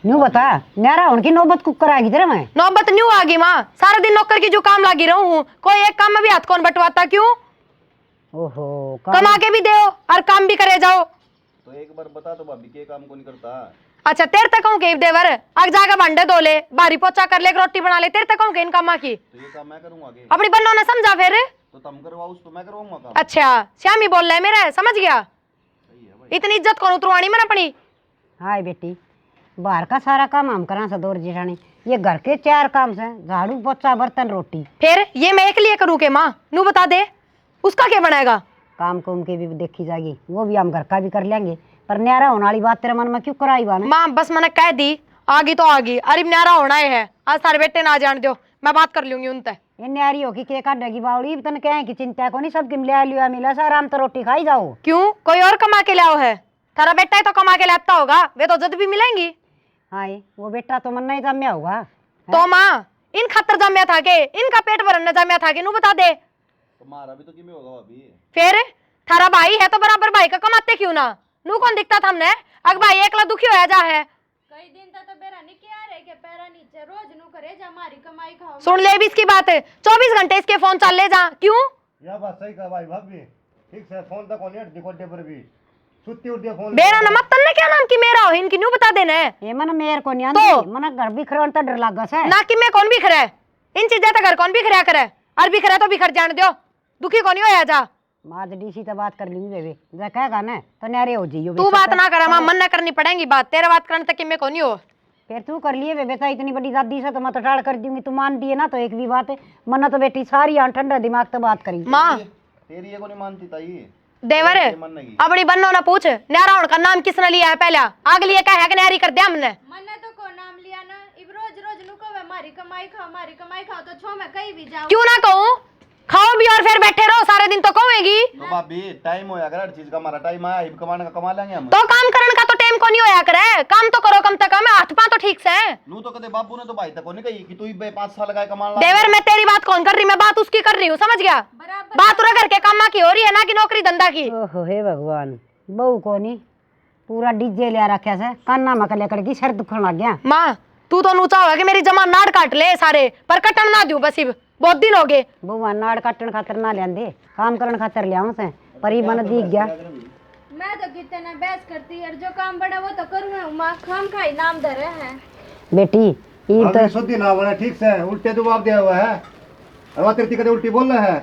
B: न्यू बता, न्यारा होने की नौबत कुकर आएगी तेरे में?
E: नौबत न्यू आ गई माँ, सारा दिन नौकर की जो काम लगी रहूं हूँ, कोई एक काम में भी हाथ कौन बटवाता? क्यों?
B: ओहो,
E: कमा के भी दे और काम भी करे जाओ।
F: तो एक बार बता तो भाभी के काम को नहीं करता।
E: अच्छा तेरे तक कहूँ के देवर अग जाकर भांडे धो ले, बारी पोछा कर ले, रोटी बना ले, तेरे तक कहूँ के इन कामा की?
F: तो ये काम मैं करूंगा आगे?
E: अपनी बन्नों ने समझा फिर?
F: तो तुम करवाओ तो मैं करवाऊंगा काम।
E: अच्छा श्यामी बोल रहा है मेरा, समझ गया? इतनी इज्जत कौन उतरवानी मैंने अपनी?
B: हाय बेटी, बाहर का सारा काम हम करा से दौर जिठानी, ये घर के 4 काम से झाड़ू पोछा बर्तन रोटी।
E: फिर ये मैं एक लिए करूँ के माँ? नू बता दे उसका क्या बनाएगा?
B: काम कुम की भी देखी जाएगी, वो भी हम घर का भी कर लेंगे, पर न्यारा होने वाली बात तेरे मन में क्यों कराई बाने?
E: माँ बस मैंने कह दी, आगी तो आगी, अरे न्यारा होना है, आज सारे बेटे ना जान दो, मैं बात कर लूंगी उनसे।
B: ये न्यारी हो कि के काटेगी बावड़ी, तन कहे कि चिंता को नहीं, सबकी मिला लिया मिला सा आराम तो रोटी खाई जाओ।
E: क्यों? कोई और कमा के लाओ है? थारा बेटा ही तो कमा के लाता होगा, वे तो जद भी मिलेंगी।
B: हाय वो बेटा तो मन नहीं जम्या होगा।
E: तो माँ इन खतर जम्या था के, इनका पेट भरने जम्या था के, नू बता दे।
F: तुम्हारा भी तो किमें होगा भाभी?
E: फिर थारा भाई है तो बराबर भाई का कमाते क्यों ना? नू कौन दिखता था हमने? अग भाई एकला दुखी होया जा है।
G: कई दिन तक तो बेरा नहीं किया रे के पैरा नीचे रोज नू करे जा, हमारी कमाई खाओ।
E: सुन ले भी इसकी बात, 24 घंटे इसके फोन चल ले जा। क्यों?
H: यह बात सही कहा भाई भाभी, ठीक से फोन तक नहीं हटती कोटे पर भी, सुत्ती उठती फोन।
E: बेरा नमक तन्ने क्या नाम की मेरा हो, इनकी नू बता देने।
B: ये मन मेर को नहीं आंदी, मन घर बिखरन तो डर लागा से
E: ना कि मैं कौन बिखरे, इन चीजें तो घर कौन बिखरा करे, और बिखरा तो बिखर जान दो, दुखी कौन ही होया जा।
B: माज डीसी तो बात कर ली बेबे, जा कहेगा ना तो न्यारे हो जियो।
E: तू बात ना करा माँ, मन ना करनी पड़ेगी बात, तेरा बात करने तक कि मैं कौन ही हो।
B: फिर तू कर लिए बेबे, तो इतनी बड़ी दादी से तो मैं तो टाड़ कर दूंगी, तू मान दिए ना तो एक भी बात है, मन तो बेटी सारी ठंडा दिमाग तो बात करी।
E: माँ
F: तेरी ये को नहीं मानती ताई?
E: देवर अपनी बन्नो ना पूछ न्यारा का नाम किसने लिया है पहला आग लिए क्या है कि न्यारी कर दिया हमने
G: मैंने तो को नाम लिया ना इब रोज रोज नुको वे मारी कमाई खाओ तो छो मैं कहीं भी जाऊं
E: क्यों ना कहूँ खाओ भी और फिर बैठे रहो सारे दिन तो कहेगी
F: तो भाभी टाइम होया कर हर चीज का, हमारा टाइम आया इब कमाने का कमा लेंगे हम।
E: तो काम करने का तो टाइम को नहीं होया करे काम तो करो कम से कम हाथ पा तो ठीक से
F: नू तो कदे बापू ने तो भाई तक को नहीं कही कि तू 5 साल लगाए कमान ला।
E: देवर मैं तेरी बात कौन कर रही मैं बात उसकी कर रही हूँ समझ गया बात उरा घर के कामा की हो रही है ना कि नौकरी धंधा की
B: ओहो हे भगवान बहू को नहीं पूरा डीजे लिया रखा से कान्ना मका लेकर की सर दुखन लग गया।
E: माँ तू तो नूचा होगा कि मेरी जमा नाड़ काट ले सारे पर कटन ना दूं बस इब बहुत दिन हो गए
B: बउआ नाड़ काटन खातर ना लेंदे काम करन खातर ले आऊं से पर ही मन दिख गया।
G: मैं तो कितने ना बहस करती है जो काम बड़ा वो तो करूँ मैं माँ खाम खाई नाम धरे हैं
B: बेटी ई तो
H: शुद्धि ना बने ठीक से उल्टे जवाब दिया हुआ है और वहाँ तिरती कदे उल्टी बोल रहा है।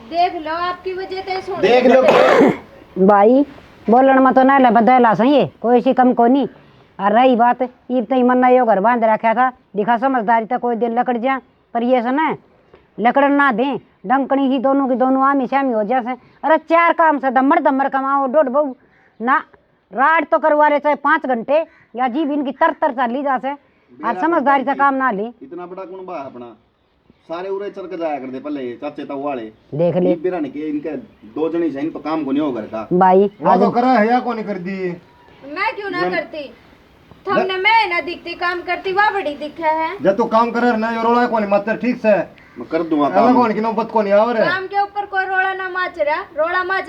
G: देख लो आपकी वजह से सुन
F: देख लो
B: भाई बोलन में तो ना ले बदला सही कोई सी कम को नहीं। और रही बात ईब तो मन यो घर बांध रखा था दिखा समझदारी था कोई दिन लकड़ जा पर ये सुना लकड़ ना दें डंकनी ही दोनों की दोनों आमी शामी हो जाए। अरे 4 काम से दमड़ दमड़ कमाओ डोड बहू ना राड तो करवा रहे चाहे 5 घंटे या जीव इनकी तर चाली जा से और समझदारी से काम ना ली।
F: इतना बड़ा कौन बा अपना सारे उरे चल के जाया करते पहले चाचे ताऊ वाले
B: देख ले
F: बिरन के इनके 2 जनी से इन पर काम को नहीं हो घर का
B: भाई
H: वो तो करा है या कौन कर दी
G: मैं क्यों ना करती हमने मैं ना दिखती काम करती वह बड़ी दिखा है
H: जब तू काम कर ना ये रोड़ा कौन मत ठीक से
F: मैं कर दूंगा
H: अलग
F: काम।
H: कौन की नौबत कौन आवर है
G: काम के ऊपर कोई रोड़ा माच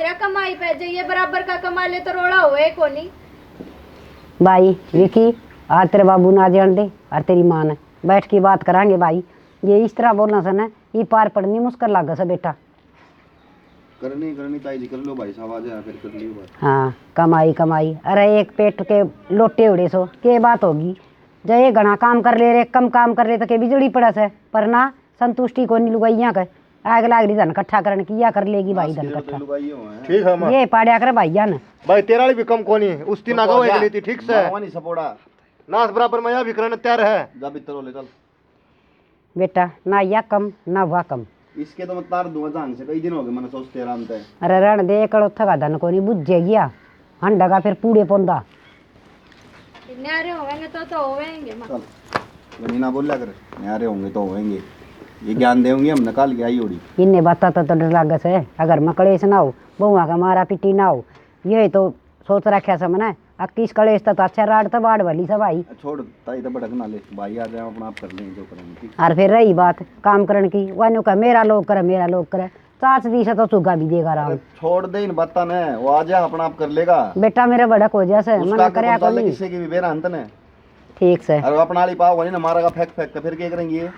G: रहा कमाई पे जो ये बराबर का कमा ले तो रोड़ा हुए कोनी।
B: भाई विकी आज तेरे बाबू ने आ जान दे और तेरी माँ ने बैठ के बात करांगे भाई। ये इस तरह बोलना सन है ये पार पड़नी मुश्किल लागा सा बेटा।
F: करनी ताई जी कर लो भाई साहब आ जाए फिर कर लियो बात।
B: हाँ कमाई कमाई अरे एक पेट के लोटे उड़े सो के बात होगी जब ये घना काम कर ले रे कम काम कर ले तो के बिजली पड़स है पर ना संतुष्टि को नहीं लुगाइया कर आग लाग रही धन इकट्ठा करने की या कर लेगी भाई धन इकट्ठा
H: ठीक है मां
B: ये पाड़िया कर भाईया ने
H: भाई तेरा भी कम कोनी उस दिन आगा हो गई थी ठीक से
F: मावानी सपोड़ा
H: नास बराबर में या भी करने तैयार है
F: जा भीतर ले चल।
B: बेटा ना या कम ना वह कम
F: इसके तो मैं तार दूंगा जान से कई दिन हो गए मैंने सोचते आराम से।
B: अरे रण दे कड़ो थका धन को नहीं बुझे गया हंडा का फिर पूड़े पोंदा
G: न्यारे होंगे तो होंगे
F: चल वही ना बोला कर न्यारे होंगे तो होंगे ये ज्ञान देंगे हम निकाल के आई होड़ी
B: इन्हें बता तो डर लागस है अगर मैं कलेश ना हो बहुआ का मारा पीटी ना हो ये तो सोच रखा सब ना 21 कलेश तो अच्छा राड तो बाढ़ वाली सब आई
F: छोड़ ताई तो भटक ना ले भाई आ जाए अपना आप कर लेंगे जो करेंगे ठीक।
B: और फिर रही बात काम करने की वानों का मेरा लोग करे चाच दी से तो चुगा भी देगा राम
F: छोड़ दे इन बत्ता ने वो आ जाए अपना आप कर लेगा
B: बेटा मेरे बड़क हो जैसे
F: उसका
B: मन करे
F: तो किसी की भी बेरा अंत ने
B: ठीक से
F: और अपना वाली पाओ वही ना मारा का फेंक के फिर क्या करेंगे।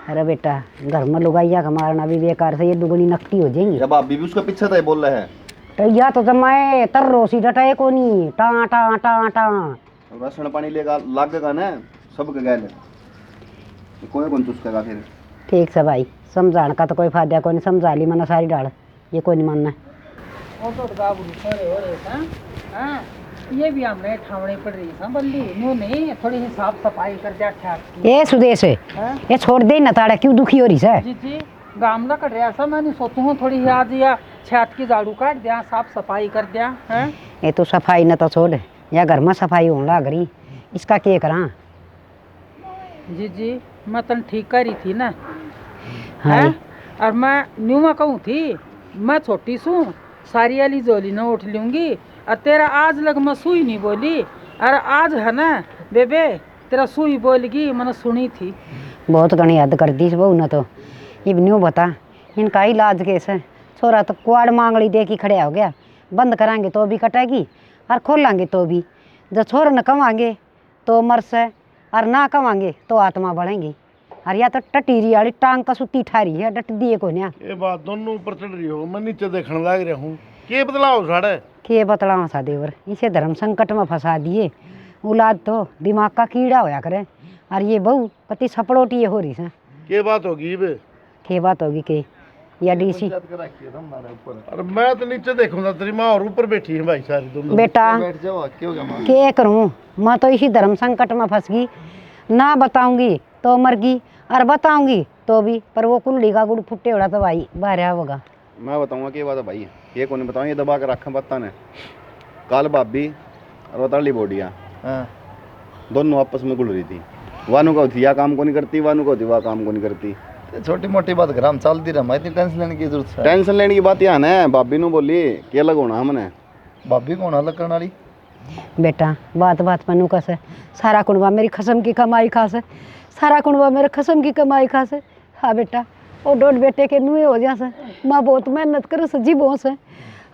B: अरे बेटा घर में लुगाइया का मारना भी बेकार से ये दुगनी नकटी हो जाएंगी।
F: जब आप बीबी उसके पीछे तो बोल रहे हैं
B: या तो मैं तररोसी डटाए को नहीं टा टा टा टा
F: राशन पानी लेगा लागेगा ना सब के गैल कोई कौन चुसकेगा फिर।
B: ठीक से भाई समझाने का तो कोई फायदा कोई नहीं समझा ली मना सारी डाल ये कोई नहीं मानना
A: वो तो गाबरू सोरे हो रहे हैं हाँ ये भी हमने ठावने पड़ रही है बल्ली न्यू नहीं थोड़ी सी साफ सफाई कर दिया ठाक
B: ये सुदेश है ये छोड़ दे ना ताड़ा क्यों दुखी हो रही है
A: जी जी गामला कट रहा था मैंने सोचू हूँ थोड़ी आज या छत की झाड़ू काट दिया साफ सफाई कर दिया हैं
B: ये तो सफाई न तो छोड़ या घर में सफाई होने लग रही इसका क्या करा।
A: जी जी मैं तन ठीक करी थी ना
B: हाँ
A: हैं और मैं न्यू में कहूँ थी मैं छोटी सू सारी वाली जोली न उठ लूँगी और तेरा आज लग मैं सुई नहीं बोली और आज है ना बेबे तेरा सुई बोलगी मैंने सुनी थी।
B: बहुत घनी हद कर दी बहू न तो ये न्यू बता इनका इलाज कैसे छोरा तो कुआड़ मांगली दे के खड़े हो गया बंद कराएंगे तो भी कटेगी और खोलेंगे तो भी जब छोर न कमाएंगे तो मर से और ना कमाएंगे तो आत्मा बढ़ेंगी और या तो टटीरी वाली टांग का सुती ठारी है डट दिए को न्या
C: ये बात दोनों ऊपर चढ़ रही हो मैं नीचे देखने लग रहा हूँ के बदलाव साढ़े
B: के बतलावा सा देवर इसे धर्म संकट में फंसा दिए औलाद तो दिमाग का कीड़ा होया करे और ये बहू पति सपड़ोटी हो रही है
C: के बात होगी बे
B: के बात होगी के या डीसी
C: अरे मैं तो नीचे देखूंगा तेरी माँ और ऊपर बैठी है भाई सारी दोनों
B: बेटा
H: बैठ जाओ क्यों क्या मां
B: क्या करूं मैं तो इसी धर्म संकट में फंस गई ना बताऊंगी तो मर गई और बताऊंगी तो भी पर वो कुल्ली का गुड़ फुट्टे उड़ा तो भाई बाहर होगा
F: मैं बताऊंगा कि बात है भाई, ये कौन बताऊँ, ये दबा के रखा पत्ता ने। कल भाभी और बताली बोडिया
D: हाँ
F: दोनों आपस में गुल रही थी। वानू का होती यह काम को नहीं करती, वानू का होती वह काम को नहीं करती।
D: तो छोटी मोटी बात घर में चलती रहा, इतनी टेंशन लेने की जरूरत है?
F: टेंशन लेने की बात यहाँ है, भाभी ने बोली कि अलग होना हमने।
D: भाभी कौन अलग करने वाली?
B: बेटा बात बात पर नुकस है, सारा कुंडवा मेरी खसम की कमाई खास है, सारा कुंडवा मेरे खसम की कमाई खास है। हाँ बेटा, वो डोट बेटे के नुए हो जा से, माँ बहुत मेहनत कर से जीवों से,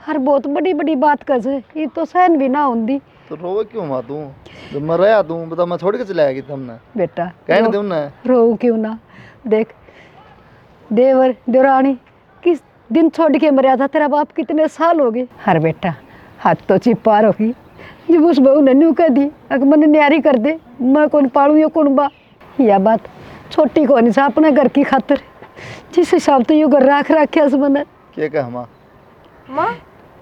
B: हर बहुत बड़ी बड़ी बात कर से, ये तो सहन भी ना होंगी।
D: तो रोवे क्यों माँ तू? जब मैं रहा तू बता, मैं छोड़ के चले आएगी तुमने?
B: बेटा
D: कहने दे उन्हें।
B: रो क्यों ना, देख देवर देवरानी किस दिन छोड़ के मरा था तेरा बाप, कितने साल हो गए। हर बेटा हाथ तो चिपार होगी, जब उस बहू ने न्यू कह दी अगर मन न्यारी कर दे, मैं कौन पालू यो कौन बा। यह बात छोटी को नहीं सा अपने घर की खातिर, जिस हिसाब से यो घर राख रखे मैंने।
D: क्या कहा माँ?
E: माँ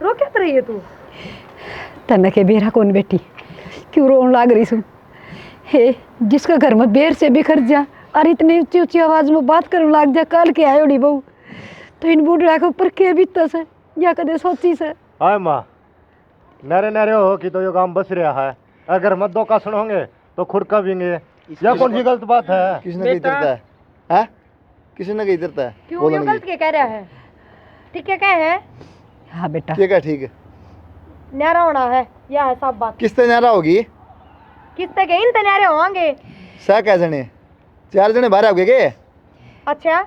E: रो क्या रही है तू?
B: तने के बेरा कौन बेटी, क्यों रोन लाग रही सू? हे जिसका घर में बेर से बिखर जा और इतनी ऊंची ऊंची आवाज में बात करने लग जा, कल के आयोड़ी बहू, तो इन बूढ़ा के ऊपर के बीतता से या कदे सोची से।
H: हाय माँ, नरे नरे हो कि तो ये काम बस रहा है, अगर मत दो का सुनोगे तो खुद कबेंगे। यह कौन सी गलत बात है?
D: किसने कही तरता है? हैं? किसी ने कही तरता है?
E: क्यों ये गलत के कह रहा है? ठीक है क्या है?
B: हाँ बेटा
D: ठीक है ठीक है।
E: न्यारा होना है, यह है सब बात।
D: किसते न्यारा होगी?
E: किसते के इन न्यारे होंगे?
D: सह कै जने? 4 जने बाहर आओगे के?
E: अच्छा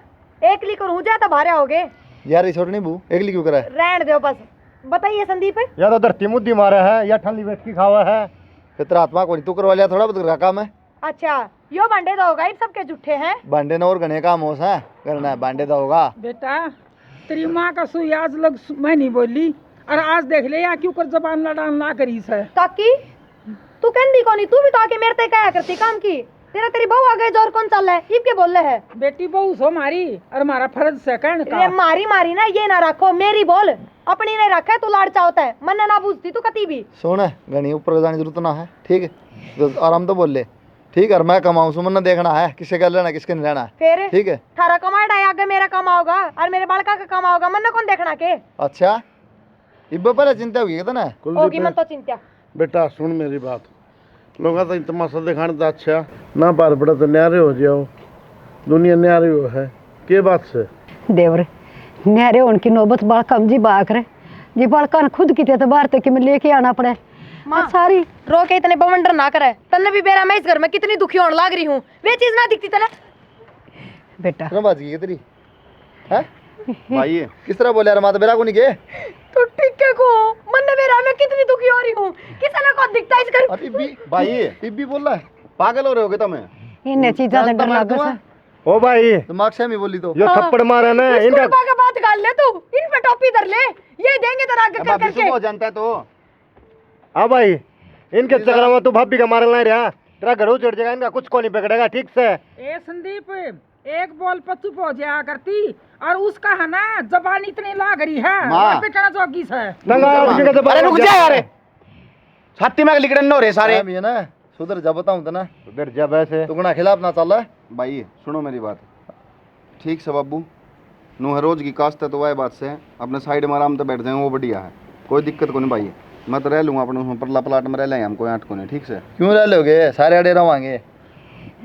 E: एक ली को जा तो भारे होगे
D: यार ये छोड़नी बू एकली क्यों करा है?
E: रहने दो बस। बताइए संदीप।
H: या तो धरती मुद्दी मारा है या ठंडी बैठ की खावा है।
D: फिर तेरा आत्मा को नहीं तू करवा लिया, थोड़ा बहुत घर काम है।
E: अच्छा यो बांडे तो होगा, इन सबके झूठे हैं।
D: बांडे ने और घने काम हो सा करना है, बांडे तो होगा।
A: बेटा तेरी माँ का सुई आज लग मैं नहीं बोली, और आज देख ले या क्यों कर जबान लड़ान ना करी से।
E: ताकि तू कहती कौन, तू भी तो आके मेरे ते क्या करती काम की। तेरा तेरी बहू आ गई जोर कौन चल रहा है, इब के बोल रहे है?
A: बेटी बहू सो मारी और हमारा फर्ज से कहने
E: ये
A: का।
E: मारी मारी ना ये ना रखो, मेरी बोल अपनी नहीं रखा, तू लाड़ चाहता है, मन ना पूछती तू कती भी।
D: सुन घनी ऊपर जाने की जरूरत ना है, ठीक है? तो आराम तो बोल ले, ठीक है? और मैं कमाऊँ सो मन देखना है किसके घर लेना किसके नहीं लेना है,
E: फिर
D: ठीक है?
E: थारा कमाएगा आगे मेरा कमाओगा और मेरे बालका का कमाओगा, मन कौन देखना के
D: अच्छा इब्बे पर चिंता होगी कितना?
E: होगी मन तो चिंता।
C: बेटा सुन मेरी बात, लोग तो तमाशा दिखाने तो अच्छा ना, बार बड़ा तो न्यारे हो जाओ, दुनिया न्यारी हो है के बात से।
B: देवर न्यारे उनकी नौबत बालका जी बाक रहे, जी बालका ने खुद की तो बाहर तक में लेके आना पड़े।
E: माँ
B: सारी
E: रो के इतने बवंडर ना करे, तन्ने भी बेरा मैं इस घर में कितनी दुखी होने लग रही हूँ, वे चीज ना दिखती तने।
B: बेटा
D: क्यों बात की तेरी है?
F: भाई
D: किस तरह बोले यार, माता बेरा को नहीं के?
E: तो ठीक है को मन बेरा मैं कितनी दुखी हो रही हूँ, किसी ने को दिखता इस घर।
D: अभी भी
F: भाई
D: इब्बी बोल रहा है,
F: पागल हो रहे होगे तुम्हें।
B: इन्हें चीज़ा से डर लग सा।
H: ओ भाई
D: दिमाग से मी बोली तो
H: यो थप्पड़ मारा ना इनका।
E: इसको का बात कर ले तू, इन पे टोपी धर ले, ये देंगे तेरा आगे कर
F: भाभी
E: करके।
F: सुबह जानता है तो
H: हाँ भाई, इनके चक्कर में तू भाभी का मारल नहीं रहा, तेरा घर उजड़ जाएगा, इनका कुछ को नहीं पकड़ेगा, ठीक से?
A: ए संदीप एक बॉल पर चुप हो जाया करती, और उसका है ना जबान इतनी लाग रही है,
F: माँ।
A: और पे कहना जोगी से।
H: नंगा उसी का तो
F: अरे रुक जा यार, छाती में लिखड़न हो रहे सारे।
D: भी है ना, सुधर जा बताऊं तो ना,
H: उधर जब ऐसे
D: तू गुना खिलाफ ना चल रहा है।
F: भाई सुनो मेरी बात, ठीक से बाबू नो है रोज की कास्ट है तो वह बात से अपने साइड में आराम से बैठ जाए, वो बढ़िया है, कोई दिक्कत को नहीं भाई। मैं तो रह लूँगा अपने उसमें परला प्लाट में रह लेंगे हम, कोई आठ को नहीं, ठीक से?
D: क्यों रह लोगे सारे अड़े रवांगे,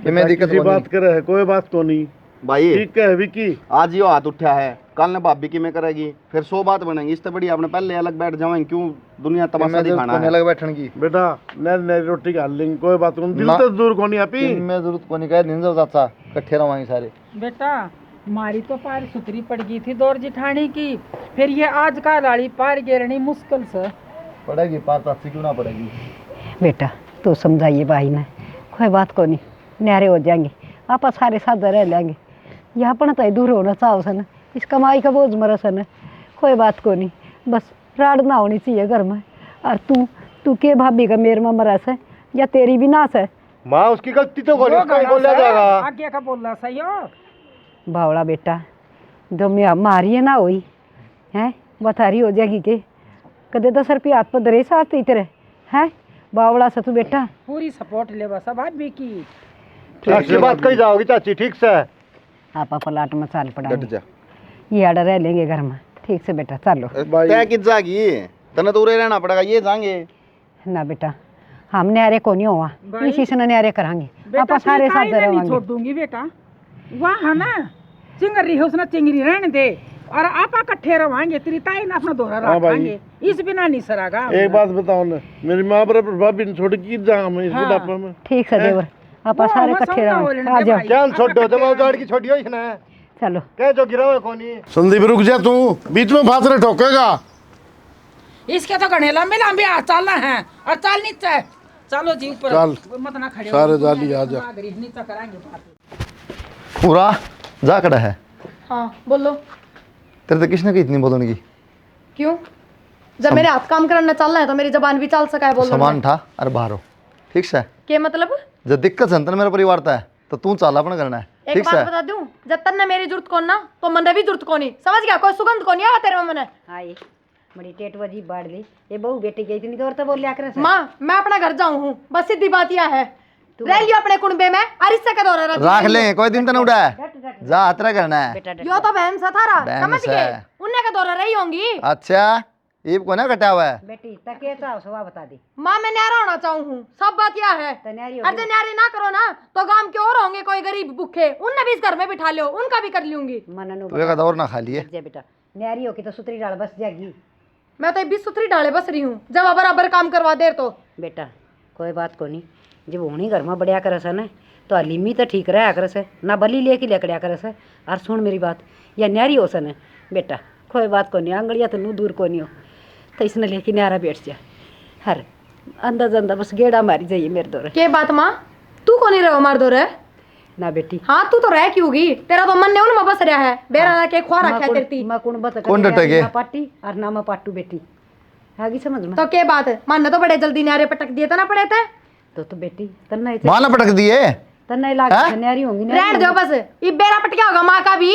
D: तुम्हें दिक्कत
C: किसी
D: कोनी।
C: बात करे है, कोई बात को नहीं,
F: भाई
C: ठीक है विकी।
F: आज यो हाथ उठा है, कल ने भाभी की में करेगी, फिर 100 बात बनेंगी, इससे बढ़िया अपने पहले अलग बैठ जाएंगे, क्यों दुनिया तमाशा दिखाना है।
D: अलग बैठन की
C: बेटा नर नर रोटी खा लेंगे, कोई बात को नहीं, दिल
D: ना-
C: तो दूर को नहीं आपी।
D: मैं जरूरत को नहीं कह नहीं जाओ चाचा, इकट्ठे रवांगे सारे।
A: बेटा मारी तो पार सुतरी पड़ गई थी दौर जिठानी की, फिर ये आज का लाड़ी पार गिरनी मुश्किल से
D: पड़ेगी, पार चाची क्यों ना पड़ेगी?
B: बेटा तू समझाइए भाई ने, कोई बात को नहीं, न्यारे हो जाएंगे, आप सारे साथ रह लेंगे। यहाँ पर तो दूर होना चाहो सन, इस कमाई का बोझ मरा सन, कोई बात को नहीं, बस राड़ ना होनी चाहिए घर में। और तू के भाभी का मेर में मरा से या तेरी भी नाश है?
H: माँ उसकी गलती तो कोई
A: वो
H: उसको ही
A: गाना
H: बोला
A: से
H: जाएगा।
A: आगे का बोलना सही हो।
B: बावड़ा बेटा जो मैं मारी है ना हुई है, बतारी हो जाएगी के कदे 10 रुपये हाथ पर दरे साथ तेरे है, बावड़ा से तू बेटा
A: पूरी सपोर्ट ले बस भाभी की।
H: अच्छी बात कही जाओगी चाची, ठीक से?
B: आपा पलाट में चाल
F: डट
B: पड़ा,
F: जा।
B: ये आडा रह लेंगे घर में। ठीक से बेटा चलो।
F: तय कित जागी तने तो उरे रहना पड़ेगा, ये जाएंगे
B: ना बेटा हम न्यारे को नहीं हुआ, इसी से न्यारे करांगे आप सारे साथ रहेंगे।
A: छोड़ दूंगी बेटा, वहाँ ना चिंगरी है उसने चिंगरी रहने दे और आप इकट्ठे रवाएंगे, तेरी ताई ना अपना दोहरा रखेंगे, इस बिना नहीं सरागा।
C: एक बात बताओ ना, मेरी माँ बराबर भाभी ने छोड़ की जाऊंगा मैं इस बुढ़ापे में।
B: ठीक से देवर आप सारे इकट्ठे रहो, आ जाओ।
H: क्या छोड़ो जमा उजाड़ की छोड़ियो इसने,
B: चलो
H: कह जो गिरा हुआ कोनी।
C: संदीप रुक जा, तू बीच में फासले ठोकेगा।
A: इसके तो घने लंबे लंबे हाथ चलना है और चल नीचे, चलो जी ऊपर
C: चल
A: मत ना खड़े
C: सारे जाली आ जा।
A: नीचे कराएंगे बात।
D: पूरा जा कड़ा है
E: हाँ बोलो।
D: तेरे तो किसने की इतनी बोलने की?
E: क्यों? जब मेरे हाथ काम करना चल रहा है तो मेरी जबान भी चल सका है बोलने
D: सामान
E: में।
D: था अरे बाहर हो, ठीक से?
E: क्या मतलब?
D: जब दिक्कत है मेरा परिवार था तो तू चाल अपना करना है,
E: एक
D: ठीक
E: बात
D: से?
E: बता दूं, जब तक ने मेरी जरूरत को ना तो मन भी जरूरत को नहीं, समझ गया? कोई सुगंध को नहीं आवा तेरे में।
B: आई बड़ी टेट वजी बाढ़ ली, ये बहू बेटी गई इतनी दूर तो बोल लिया करे।
E: माँ मैं अपना घर जाऊँ हूँ, बस सीधी बात यह है। रह लियो अपने कुंबे में और इससे का दौरा
D: रख ले, कोई दिन तो नहीं उड़ा है, जा हतरा करना है।
E: यो तो बहन सा थारा,
D: बहन
E: समझ
D: सा
E: गए?
D: है।
E: उन्ने का दौरा रही होंगी।
D: अच्छा ईब को ना कटा हुआ है?
B: बेटी तके तो सुबह बता दी।
E: माँ मैं न्यारा होना चाहूँ हूँ, सब बात यह है। अरे न्यारे ना करो ना तो गांव के और होंगे कोई गरीब भूखे, उनने भी इस घर में बिठा लो, उनका भी कर लूंगी।
B: मननु
D: तू एक दौर ना खा लिए
B: बेटा, न्यारी हो की तो सुतरी डाल बस जाएगी।
E: मैं तो 20 सुथरी डाले बस रही हूँ, जब बराबर काम करवा दे तो।
B: बेटा कोई बात को नहीं, जब होनी घर में बढ़िया करस है ना तो अलीमी तो ठीक रहा करस है ना, बली लेके लेकड़िया करस है। और सुन मेरी बात, या न्यारी हो सन है बेटा, कोई बात को नहीं, आंगड़िया तो नू दूर को नहीं हो तो इसने लेके न्यारा बैठ जा। हर अंदर अंदर बस गेड़ा मारी जाइए मेरे दौरे।
E: के बात माँ, तू को नहीं रहो मार दो रे?
B: ना बेटी
E: हाँ तू तो रह क्योंगी, तेरा तो मन ने उनमें बस रहा है, बेरा के ख्वा रखा तेरी।
B: कौन डटेगे? पार्टी और ना मैं पाटू बेटी आगे समझ में।
E: तो के बात है, मन ने तो बड़े जल्दी न्यारे पटक दिए तो ना पड़े थे।
B: तो बेटी तन्ना
D: माना पटक दिए
B: तन्ना लाग न्यारी होंगी।
E: रहने दो बस, ये बेरा पटका होगा माँ का भी,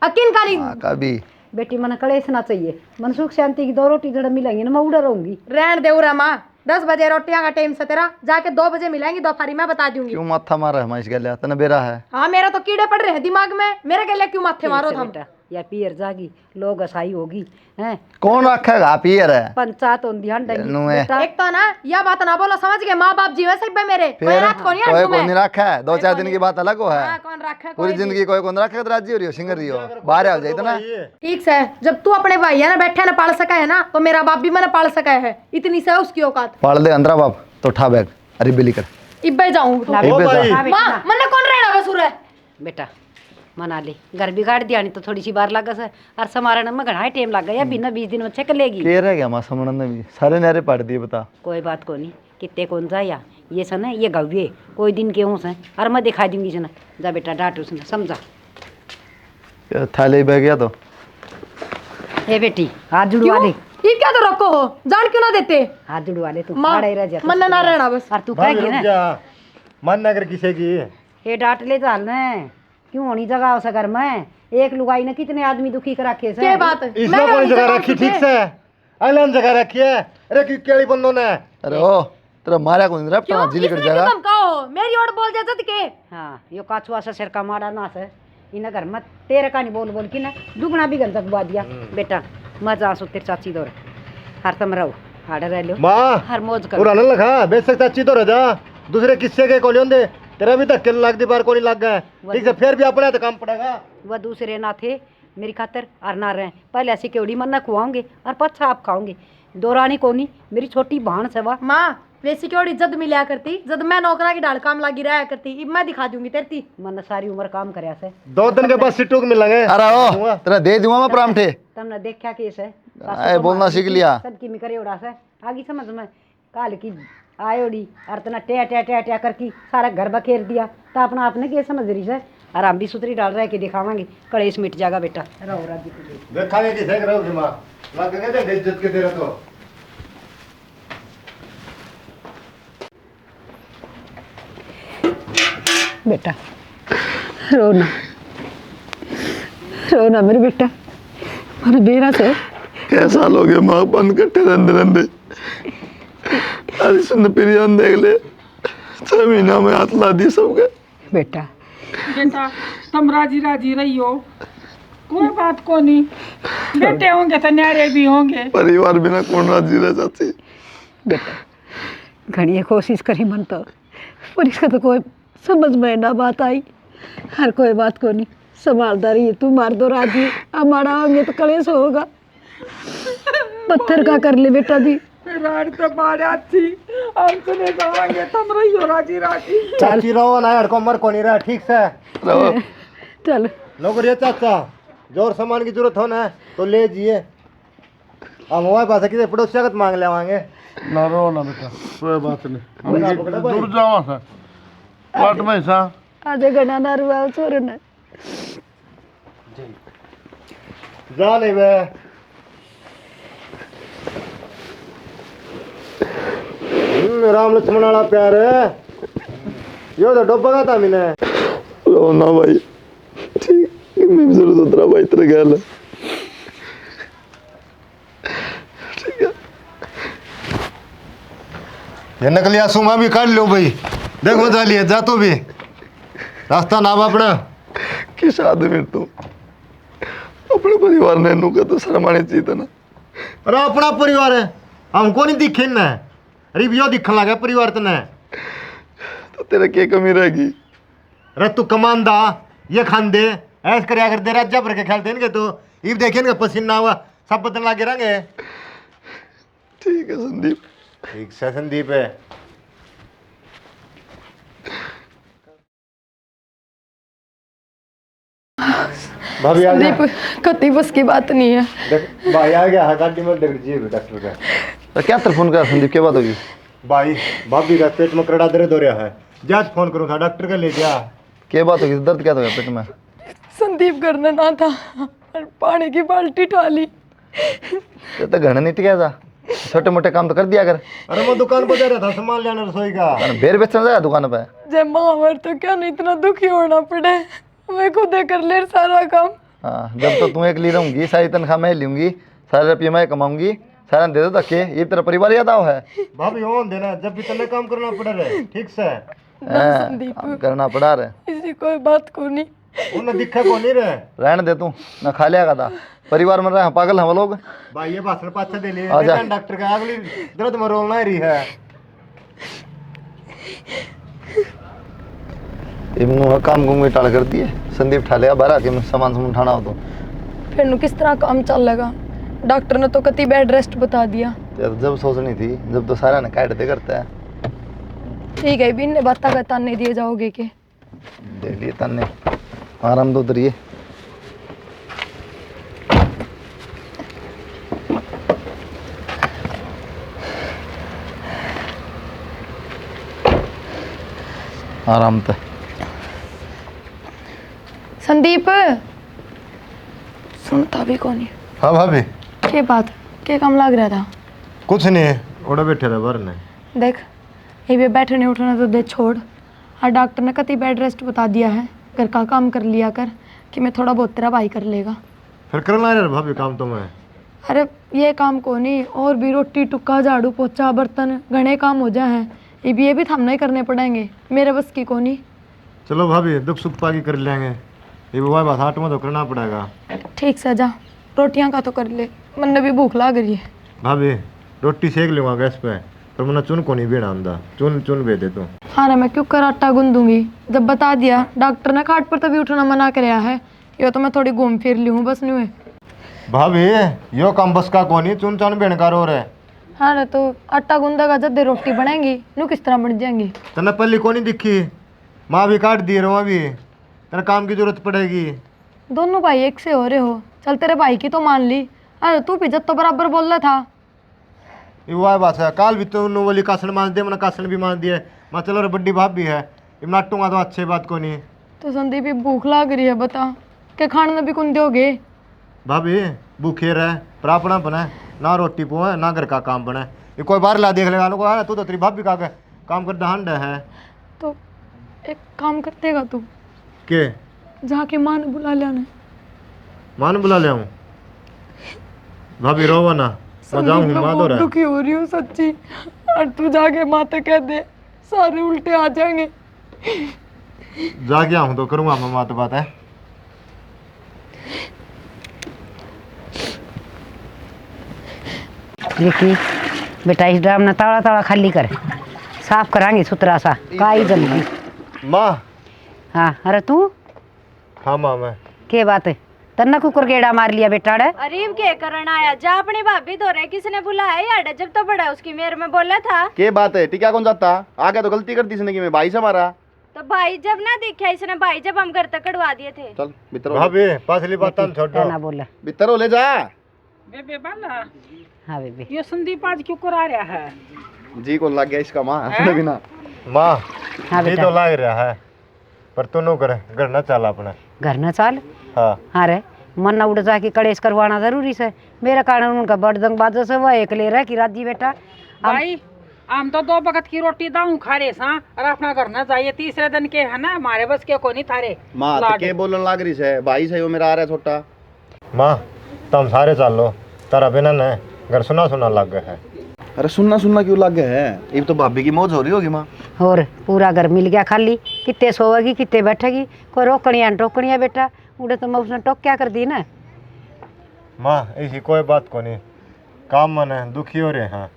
E: अकिन का नहीं।
D: कभी
B: बेटी मन कलेश ना चाहिए, मन सुख शांति की 2 रोटी जड़ा मिलेंगी ना मैं उड़ा रहूंगी।
E: रहने दे उरा माँ, 10 बजे रोटियां का टाइम से तेरा, जाके 2 बजे मिलेंगी दोपहरी में, बता दूंगी।
D: क्यों माथा मारा है माइस गले तना बेरा है?
E: हाँ मेरा तो कीड़े पड़ रहे हैं दिमाग में, मेरे गले क्यों माथे मारो तुम?
B: या पियर जागी लोग असाई होगी हैं,
D: कौन रखेगा पियर है?
B: पंचायत होंदी
E: एक तो ना यह बात ना बोलो, समझ गए? माँ बाप जीवे सब मेरे, कोई
D: फिर
E: रात को नहीं
D: कोई
E: आए
D: कौन नहीं रखा है, 2-4 दिन की बात अलग हो
E: हाँ,
D: है,
E: कौन रखा
D: पूरी जिंदगी कोई कौन रखा तो राज्य हो रही हो सिंगर रही हो बाहर आ जाए ना।
E: ठीक से, जब तू अपने भाई है ना बैठे ना पाल सका है ना, तो मेरा बाप भी मैंने पाल सका है, इतनी से उसकी औकात।
D: पाल दे अंदर बाप तो उठा बैग, अरे बिली कर
E: इब्बे जाऊँ माँ, मन्ने कौन रहना बस उरे?
B: बेटा मना ले, घर बिगाड़ दिया नहीं तो थोड़ी सी बार लगा से और समारण में घना टाइम लग गया, बिना 20 दिन में चेक लेगी।
D: के रह गया मां समण ने भी सारे नारे पाड़ दिए बता।
B: कोई बात को नहीं, कितने कौन जाया ये सन है, ये गव्य कोई दिन के हूँ से और मैं दिखा दूंगी सन। जा बेटा डांट उसने, समझा?
D: थाले बह गया तो
B: ए बेटी हाथ जुड़वा ले।
E: ये क्या तो रखो हो, जान क्यों ना देते?
B: हाथ जुड़वा ले तू,
E: माँ,
B: खड़ा ही रह जा।
E: मन्ने ना रहना बस।
B: और तू कहेगी ना
H: मन नगर किसे की
B: ये डांट ले चाल ने, क्यों होनी जगह उस घर में? एक लुगाई ने कितने आदमी दुखी कर रखे से।
E: क्या बात है?
H: इसमें कौन जगह रखी ठीक से? अलग जगह रखी है। अरे कि केड़ी बंदों ने?
D: अरे ओ तेरा मारा कौन रहा
E: क्यों?
D: जिले कर
E: इसने
D: जाएगा।
E: क्यों कहो? मेरी ओर बोल जाता के।
B: हाँ यो काचुआ से सिर का मारा ना से इन घर में तेरे का नहीं बोल बोल की ना दुगना भी गंदा बुआ दिया। बेटा मजा सो तेरी चाची दौर हर तम रहो हाड़े रह लो
H: माँ
B: हर मौज कर।
H: पुराना लखा बेशक चाची तो रजा दूसरे किस्से के कोलियों दे तेरा भी धक्के लग दी बार को नहीं लग गए ठीक है, फिर भी अपना तो काम पड़ेगा।
B: वह दूसरे ना थे मेरी खातर और ना रहे, पहले ऐसी केवड़ी मन ना खुआओगे और पच्छा आप खाओगे। दौरानी कोनी मेरी छोटी बहन से वाह
E: माँ वैसी क्यों जद मिला करती, जद मैं नौकरा की डाल काम लगी रहा करती, अब मैं दिखा दूंगी तेरी।
B: मन सारी उम्र काम करया से
H: 2 दिन के बाद सिट्टू को मिलेंगे।
D: अरे ओ तेरा दे दूंगा मैं परांठे।
B: तुमने देखा केस है
D: आए बोलना सीख लिया।
B: सबकी में करे उड़ा से आगे समझ में काल की आयोड़ी और तना टे टे टे टे करके सारा घर बखेर दिया तो अपना आपने के समझ रही है। और हम भी सुतरी डाल रहे के दिखावांगे कलेश मिट जाएगा। बेटा रहो राजी
H: देखांगे कि देख रहे हो माँ लगेंगे तो इज्जत के तेरा तो
B: बेटा रोना रोना मेरे बेटा मेरे बेरा से
D: कैसा लोगे माँ बंद कट्टे रंदे रंदे अरे सुन पिरियन देख ले 6 महीना में हाथ ला दी सबके।
B: बेटा
A: बेटा तुम राजी राजी रही हो, कोई बात को नहीं, बेटे होंगे तो न्यारे भी होंगे।
D: परिवार बिना कौन राजी रह जाती।
B: बेटा घनी कोशिश करी मन तो, पर इसका तो कोई समझ में ना बात आई। हर कोई बात को नहीं संभालदारी तू मार दो राजी, हमारा होंगे तो कलेश होगा। पत्थर का कर ले बेटा दी।
A: रात तो मारा थी, हम सुने जाएंगे तुम रहियो राजी राजी।
H: चाची रहो ना यार, कमर को नहीं रहा ठीक से
D: रहो।
B: चल
H: नौकरी चाचा, जो और सामान की जरूरत हो ना तो ले जिए। हम हमारे पास किसी पड़ोसी का मांग ले आएंगे।
C: ना रो ना बेटा, कोई बात नहीं, हम दूर जाओ सर प्लाट में सा
B: आधे घना ना रुआ छोरे ने
H: जा ले बे। राम लक्ष्मण वाला प्यार है यो तो डोबा था मैंने।
D: रो ना भाई, ठीक है, मैं भी जरूरत उतरा भाई तेरे ख्याल है। ठीक है,
H: ये नकली आंसू मैं भी काट लो भाई, देखो जा लिए जा तू भी रास्ता ना अपना।
D: किस आदमी तू अपने परिवार ने नू का तो शर्म आनी चाहिए था ना।
H: अरे अपना परिवार है, हमको नहीं दिखे ना, अरे यो दिखने लगा परिवार तने।
D: तो तेरा क्या कमी रहेगी?
H: अरे तू कमांदा ये खान दे ऐस कर अगर दे राजा भर के खेलते इनके तो इब देखेंगे पसीना हुआ सब बदन लागे रहेंगे।
D: ठीक है संदीप।
H: ठीक से संदीप है। भाभी आ गया।
E: संदीप कति बस की बात नहीं है।
H: देख भाई आ गया है, गाड़ी में देख जी डॉक्टर का।
D: तो क्या फोन कर संदीप, क्या बात होगी?
H: भाई भाभी का पेट में करड़ा दर्द हो रहा है, जांच फोन करूँ था डॉक्टर का ले जा।
D: क्या बात होगी, दर्द क्या था पेट में?
E: संदीप करना ना था और पानी की बाल्टी ठाली।
D: ये तो घर नहीं टिका था, छोटे मोटे काम तो कर दिया कर।
H: अरे मैं दुकान पर जा रहा था सामान लेना रसोई का।
D: बेर बेचना जाए दुकान पे।
E: जब मावर तो क्या नहीं इतना दुखी होना पड़े, मैं खुद कर ले सारा काम।
D: हाँ, जब तो तुम्हें एक ली रहूंगी, सारी तनख्वाह मैं लूंगी, सारे रुपये मैं कमाऊंगी, सारा दे दो धक्के, ये तेरा परिवार याद आओ है।
H: भाभी हो देना जब भी तने काम करना पड़ रहा है ठीक से।
D: काम करना पड़ा रहे,
E: इसी कोई बात को नहीं।
H: उन्हें दिखा को नहीं रहे।
D: रहने दे तू ना, खा लिया था परिवार में रहे पागल हम लोग।
H: भाई ये भाषण पाछा दे लिए
D: आजा।
H: डॉक्टर का अगली दर्द में रोलना ही रही है।
D: इमनु काम गुम टाल कर दिए, संदीप ठा लिया बाहर आके सामान सामान उठाना हो तो।
E: फिर नु किस तरह काम चलेगा? डॉक्टर ने तो कति बेड रेस्ट बता दिया।
D: यार जब सोचनी थी, जब तो सारा ने काट दे करता है।
E: ठीक है बिन ने बाता का ताने दिए जाओगे के
D: दे लिए तन्ने, आराम दो उतरिए। आराम तो
E: संदीप सुनता भी कौन है?
H: हाँ भाभी
E: के बात के काम लग रहा था?
H: कुछ नहीं ओड़ा बैठे रहे बाहर ने।
E: देख ये भी बैठने उठना तो दे छोड़, और डॉक्टर ने कति बेड रेस्ट बता दिया है, घर का काम कर लिया कर कि मैं थोड़ा बहुत तेरा भाई कर लेगा।
H: फिर करना है भाभी काम तो मैं।
E: अरे ये काम को नहीं, और भी रोटी टुक्का झाड़ू पोछा बर्तन घने काम हो जाए हैं, ये भी थमने ही करने पड़ेंगे, मेरे बस की को नहीं।
H: चलो भाभी दुख सुख पागी कर लेंगे, ये बात बात हाथ में तो करना पड़ेगा।
E: ठीक से जा, रोटियां का तो कर ले, मन भी भूख लग रही है।
H: भाभी रोटी सेक लूँगा गैस पे, पर मैंने चुन को नहीं बेना आंदा, चुन चुन बे दे तू।
E: हाँ रे मैं क्यों कर आटा गूंदूंगी, जब बता दिया डॉक्टर ने खाट पर तभी उठना मना कराया है, यो तो मैं थोड़ी घूम फिर ली हूँ बस नहीं हुए।
H: भाभी यो काम बस का कौन चुन चान बेनकार हो रहा है।
E: हाँ रे तो आटा गूंदेगा जब दे रोटी बनेगी नू किस तरह बन जाएंगी।
H: तेने पहली को नहीं दिखी, माँ भी काट दी रहा अभी, तेरे काम की जरूरत पड़ेगी।
E: दोनों भाई एक से हो रहे हो, चल तेरे भाई की तो मान ली, अरे तू भी जब तो बराबर बोल रहा था।
H: ये वह बात है, काल भी तो नु वाली कासन मान दे, मैंने कासन भी मान दिए, मैं चलो रे बड्डी भाभी है, ये नाटूंगा तो अच्छी बात को नहीं।
E: तो संदीप भी भूख लग रही है, बता के खाने भी कुन दोगे?
H: भाभी भूखे रहे पर अपना बने, ना रोटी पुए ना घर का काम बने, ये कोई बाहर ला देख लेगा को तू तो तेरी भाभी का काम कर दहांड है।
E: तो एक काम कर देगा तू,
H: के
E: जाके माँ ने बुला लिया ने।
H: माँ ने बुला ले आऊँ? भाभी रोवा ना, मैं जाऊँ माँ तो रहा।
E: दुखी हो रही हूँ सच्ची, और तू जाके माँ तो कह दे सारे उल्टे आ जाएंगे।
H: जाके आऊँ तो करूँगा मैं माँ तो बात है।
B: विकी बेटा इस ड्राम ना ताड़ा ताड़ा खाली कर, साफ करांगे सुथरा सा काई जल्दी।
H: माँ।
B: हाँ अरे तू
H: हाँ माँ मैं
B: के बात है तन्ना कुकर गेड़ा मार लिया बेटा रे।
G: अरे इम के करना आया जा अपनी भाभी धो रहे किसने बुलाया यार जब तो बड़ा उसकी मेरे में बोला था।
F: के बात है टिका कौन जाता आगे तो गलती कर दी इसने कि मैं भाई से मारा।
G: तो भाई जब ना दिखा इसने भाई जब हम घर तक कड़वा दिए थे।
F: चल भीतर हो
H: भाभी पासली बात छोड़ दो।
B: ना बोला
F: भीतर हो ले जा।
A: बेबे बाला
B: हाँ बेबी
A: ये संदीप आज क्यों करा रहा है?
F: जी कौन लग गया इसका माँ अपने बिना।
H: माँ
B: हाँ
H: ये
B: बेटा
H: तो लाग रहा है पर तू नो करे घर ना चल अपने।
B: घर न चाल।
H: हाँ
B: हाँ रे मन न उड़ जा के कड़ेस करवाना जरूरी से मेरा कारण उनका बड़दंग बाजो से वह एक ले रहा कि राजी बेटा
A: भाई हम तो 2 वक्त की रोटी दाऊ खा रहे सा और अपना घर न जाइए तीसरे दिन के है ना हमारे बस के को नहीं थारे
F: माँ तो के बोलन लाग रही है भाई से वो मेरा आ रहा है छोटा।
H: माँ तुम सारे चल लो तारा बिना न घर सुना सुना लग गया है।
F: अरे सुनना सुनना क्यों लग गए है ये तो भाभी की मौज हो रही होगी माँ।
B: और पूरा घर मिल गया खाली कितने सोएगी कितने बैठेगी कोई रोकनिया टोकनिया बेटा उड़े तो मैं उसने टोक क्या कर दी ना।
H: माँ ऐसी कोई बात को नहीं काम मन दुखी हो रहे हैं।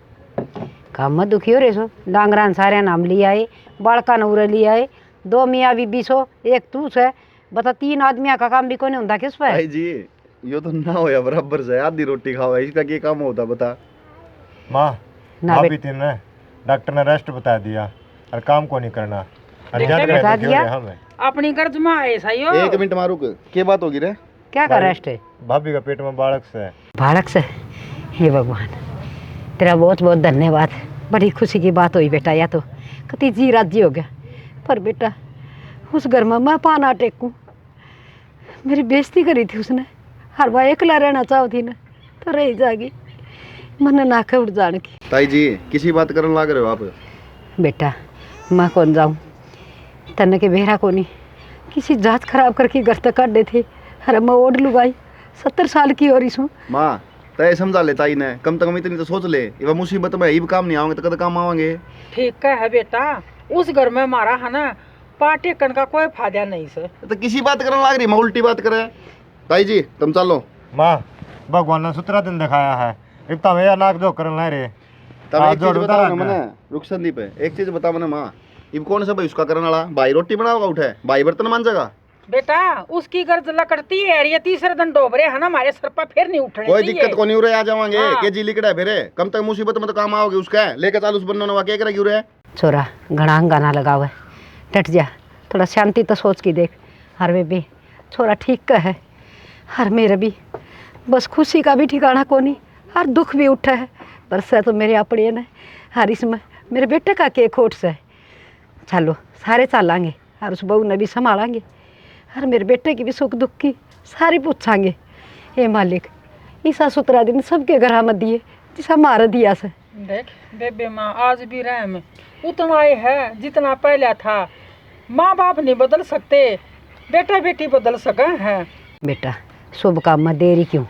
B: काम मत दुखी हो रे सो डांगरान सारे नाम लिए आए बाड़का नूरे लिए आए 2 मियाँ बीबी सो एक तू से बता 3 आदमियों का काम भी कोई नहीं होता किस पे।
F: भाई जी यो तो ना होया बराबर से आधी रोटी खाओ इसका क्या काम होता बता।
H: माँ
B: ना
H: भाभी
B: बेटा
H: तीन डॉक्टर ने रेस्ट बता दिया और काम को नहीं करना और
A: देखा
H: ज्यादा
B: बता
H: क्यों
B: दिया?
H: रहे हमें।
A: अपनी गर्ज में आए सही हो।
F: 1 मिनट मारू क्या बात होगी रे।
B: क्या कर रेस्ट है
H: भाभी का पेट में बालक से
B: बालक से। हे भगवान तेरा बहुत बहुत धन्यवाद बड़ी खुशी की बात हुई बेटा या तो कति जी राजी हो गया पर बेटा उस घर में मैं पाना टेकूं मेरी बेइज्जती करी थी उसने हर बार एकला रहना चाहो थी ना तो रही जागी मन नाखे उड़ जान की।
F: ताई जी किसी बात करने लग रहे हो आप।
B: बेटा मैं कौन जाऊँ तन्ने के बेहरा को नहीं किसी जात खराब करके घर तक काट दे थे अरे मैं ओढ़ लुगाई 70 साल की हो रही हूँ।
F: माँ तय समझा ले ताई ने कम से कम इतनी तो सोच ले ये मुसीबत में ही काम नहीं आएंगे तो कद काम आवांगे।
A: ठीक है बेटा उस घर में हमारा है ना पाटे कन का कोई फायदा नहीं से।
F: तो किसी बात करने लग रही मैं उल्टी बात करे। ताई जी तुम चलो।
H: माँ भगवान ने सुतरा दिन दिखाया है इतना मेरा नाक जो करन ला रे।
F: तब
H: हाथ
F: एक चीज
H: जोड़
F: बताओ ना
H: उतारा
F: मने रुक संदीप एक चीज बता मने माँ ये कौन सा भाई उसका करने वाला भाई रोटी बनाओगा उठे भाई बर्तन मांजेगा।
A: बेटा उसकी गर्ज लकड़ती है ये तीसरे दिन डोबरे है ना हमारे सर पर फिर नहीं उठने
F: कोई
A: चाहिए।
F: दिक्कत को नहीं उरे आ जावांगे
A: हाँ।
F: के जी लिकड़ा फिर कम तक मुसीबत में तो काम आओगे उसका लेके चालू उस बनने वाला क्या करेगी उरे।
B: छोरा घना गाना लगाओ है डट जा थोड़ा शांति तो सोच के देख हर बेबी छोरा ठीक का है हर मेरे भी बस खुशी का भी ठिकाना को नहीं हर दुख भी उठा है पर से तो मेरे अपने ने हर इसमें मेरे बेटे का के खोट से चलो सारे चलांगे हर उस बहू ने भी संभालेंगे हर मेरे बेटे की भी सुख दुख की सारी पूछांगे। हे मालिक ईसा सुतरा दिन सबके घर मत दिए जिसा मार दिया से।
A: देख बेबे माँ आज भी रह में उतना ही है जितना पहले था। माँ बाप नहीं बदल सकते बेटा बेटी बदल सके हैं।
B: बेटा शुभ काम में देरी क्यों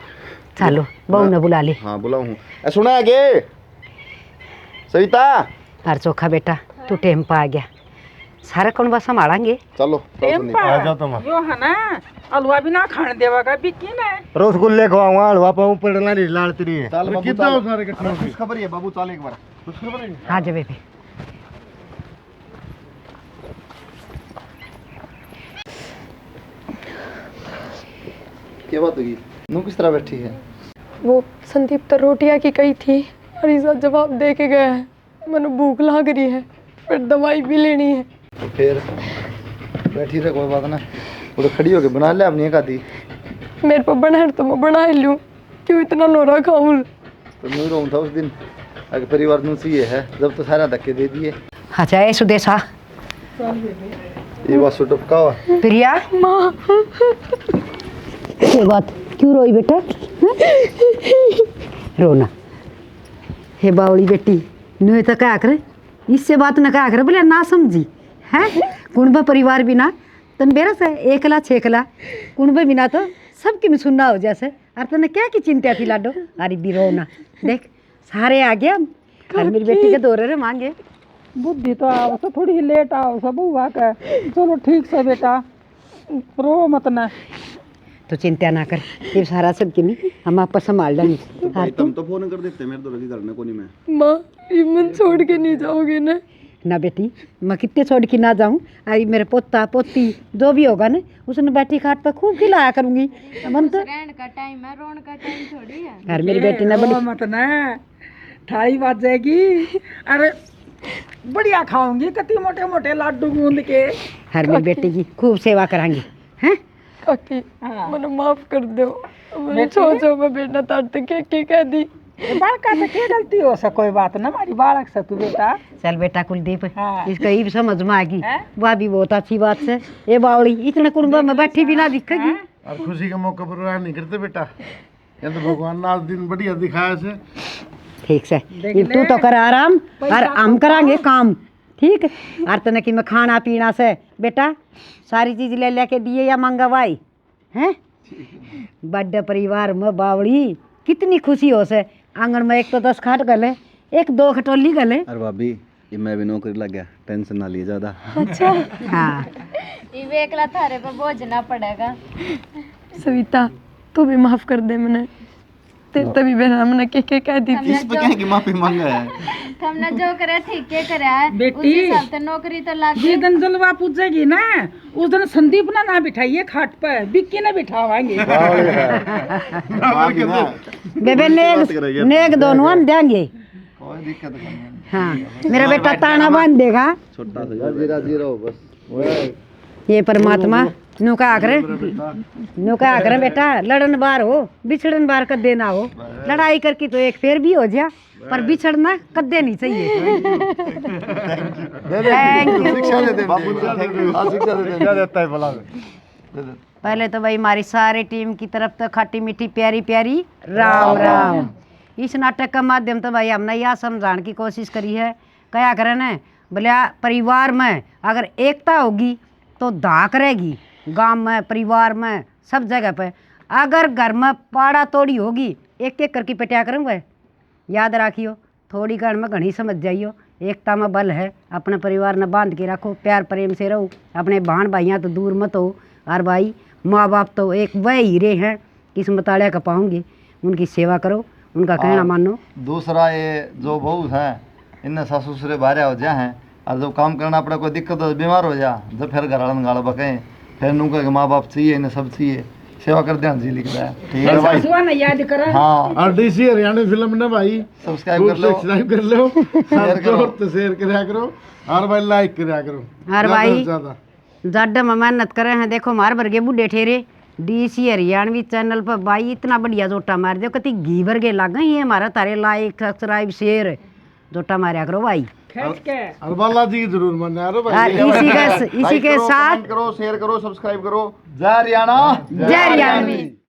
B: चलो बहू ने बुला ली।
F: हाँ बुलाऊँ हूँ सुना है के सविता
B: हर चोखा बेटा तू टेम पा आ गया सारा कौन बस संभालेंगे।
F: चलो
H: आ जाओ तुम।
A: जो है ना अलवा भी ना खाने देवागा बिकी ने
H: रसगुल्ले खवाऊंगा हलवा पाऊँ पड़ना नहीं लाल तेरी है।
F: चल बाबू
C: कितना
F: चल।
C: सारे इकट्ठे हो गए?
F: खुश खबर है बाबू चल एक बार खुश खबर है।
B: हाँ जी बेबी
F: क्या बात होगी नू किस तरह बैठी है।
E: वो संदीप तो रोटियां की कही थी और इसका जवाब दे के गया है मैंने भूख लग रही है फिर दवाई भी लेनी है।
F: तो फिर बैठी रहे कोई बात ना वो तो खड़ी होके बना ले अपनी एक आधी।
E: मेरे पर बना तो मैं बना ही लूँ क्यों इतना नोरा खाऊं।
F: तो मैं रोऊँ था उस दिन अगर परिवार नू चाहिए है जब तो सारा धक्के दे दिए।
B: हाँ चाहे सुदेशा
F: ये बात सो टपका हुआ
B: प्रिया
E: माँ
B: ये बात क्यों रोई बेटा रोना हे बावली बेटी नुए तो क्या करे इससे बात न क्या करे बोले ना समझी है कुंभ परिवार बिना तन बेरा से एकला छेकला कुंभ बिना तो सबकी में सुनना हो जैसे और तने क्या की चिंता थी लाडो अरे भी रोना देख सारे आ गया और मेरी बेटी के दौरे रे मांगे
A: बुद्धि तो आओ तो थोड़ी ही लेट आओ सब हुआ का चलो ठीक से बेटा रो मत ना।
B: तो चिंता ना कर, ये सारा सब कि नहीं हम आपको संभाल लेंगे।
F: तो भाई तुम तो फोन कर देते मेरे तो लगी करने को नहीं मैं।
E: माँ ये मन छोड़ के नहीं जाओगे ना?
B: ना बेटी, मैं कितने छोड़ के ना जाऊँ। अरे मेरे पोता पोती जो भी होगा ना, उसने बैठी खाट पर खूब खिलाया करूँगी। मन तो
G: रहन का टाइम है, रोन का टाइम थोड़ी है।
B: यार मेरी बेटी ना बड़ी
A: मत ना, थाली बात जाएगी। अरे बढ़िया खाऊंगी, कति मोटे मोटे लड्डू गूंद के।
B: हर मेरी बेटी की खूब सेवा करांगी। हैं
E: काकी मने माफ कर दो, मैंने सोचो मैं बेटा तट के कह दी।
A: बालका तो क्या गलती हो सा, कोई बात ना, हमारी बालक से तू बेटा।
B: चल बेटा कुलदीप,
A: हाँ।
B: इसका ये भी समझ में आएगी।
A: हैं?
B: वह भी बहुत अच्छी बात है। ये बावड़ी इतने कुंभ में बैठी भी ना दिखेगी।
C: और खुशी के मौके पर रोया नहीं करते बेटा, ये तो भगवान ने आज दिन बढ़िया दिखाया से।
B: ठीक से ये तू तो कर आराम और हम करांगे काम, ठीक। और तने कि मैं खाना पीना से बेटा सारी चीज ले लेके दिए या मंगवाई हैं। बड़े परिवार में बावड़ी कितनी खुशी हो से। आंगन में एक तो 10 खाट गले, एक 2 खटोली गले।
F: अरे भाभी ये मैं भी नौकरी लग गया, टेंशन ना लिए ज्यादा।
B: हाँ
G: ये एकला थारे पे बोझ ना पड़ेगा।
E: सविता तू भी माफ कर दे मैंने, तेरे तभी बहना मैंने के कह दी थी।
F: इस पे क्या है कि माफी मांगा है।
G: हमने जो करे ठीक के करे है,
A: बेटी,
G: उस हिसाब से नौकरी तो लग
A: जिस दिन जलवा पूछेगी ना, उस दिन संदीप ना बिठाइए खाट पर, बिक्की ने बिठावाएंगे।
F: भाभी ना
B: बेबे नेक दोनों हम देंगे।
F: कोई दिक्कत नहीं है।
B: हाँ मेरा बेटा ताना बांध देगा।
F: छोटा सा राजी रहो बस।
B: ये परमात्मा नुका आकर बेटा लड़न बार हो बिछड़न बार कदे ना हो। लड़ाई करके तो एक फेर भी हो जा, पर बिछड़ना कदे नहीं चाहिए। Thank you।
H: शिक्षा दे देता है भला।
B: पहले तो भाई हमारी सारी टीम की तरफ तो खट्टी मीठी प्यारी प्यारी राम राम। इस नाटक का माध्यम तो भाई हमने यह समझाने की कोशिश करी है, क्या करें न बोले परिवार में अगर एकता होगी तो धाक रहेगी, गांव में परिवार में सब जगह पे। अगर घर में पाड़ा तोड़ी होगी एक एक करके पिटिया करूँगा। याद रखियो, थोड़ी घर में घनी समझ जाइयो, एकता में बल है। अपने परिवार ने बांध के रखो, प्यार प्रेम से रहो, अपने बहन भाइयाँ तो दूर मत हो। और भाई माँ बाप तो एक वह हीरे हैं किस्मत वाले का पाओगे, उनकी सेवा करो, उनका कहना मानो।
D: दूसरा ये जो बहू है इनने सासू ससुरे बाहर हो जा हैं, और जब काम करना पड़े कोई दिक्कत हो बीमार हो जा, जब फिर घर वालन गाल बकें, फिर नूका के माँ बाप चाहिए, इन्हें सब चाहिए, सेवा कर ध्यान जी लिखता है। ठीक है भाई,
A: सुहा ना याद करा।
D: हाँ
C: और डीसी हरियाणा फिल्म ना भाई
D: सब्सक्राइब कर लो,
C: सब्सक्राइब कर लो,
D: शेयर करो।
C: तो शेयर करा करो, और भाई लाइक करा करो।
B: और भाई
C: ज्यादा
B: जड्ड में मेहनत करे हैं, देखो मार भरगे बूढ़े ठेरे डीसी हरियाणवी चैनल पर भाई इतना बढ़िया जोटा मार दो, कति घी भरगे लाग गई है हमारा। तारे लाइक सब्सक्राइब शेयर जोटा मारा करो भाई।
A: खींच के
C: और बालाजी की जरूर मानना यारो
B: और
C: भाई।
B: इसी के साथ
F: करो, शेयर करो, सब्सक्राइब करो।
D: जय हरियाणा
B: जय हरियाणवी।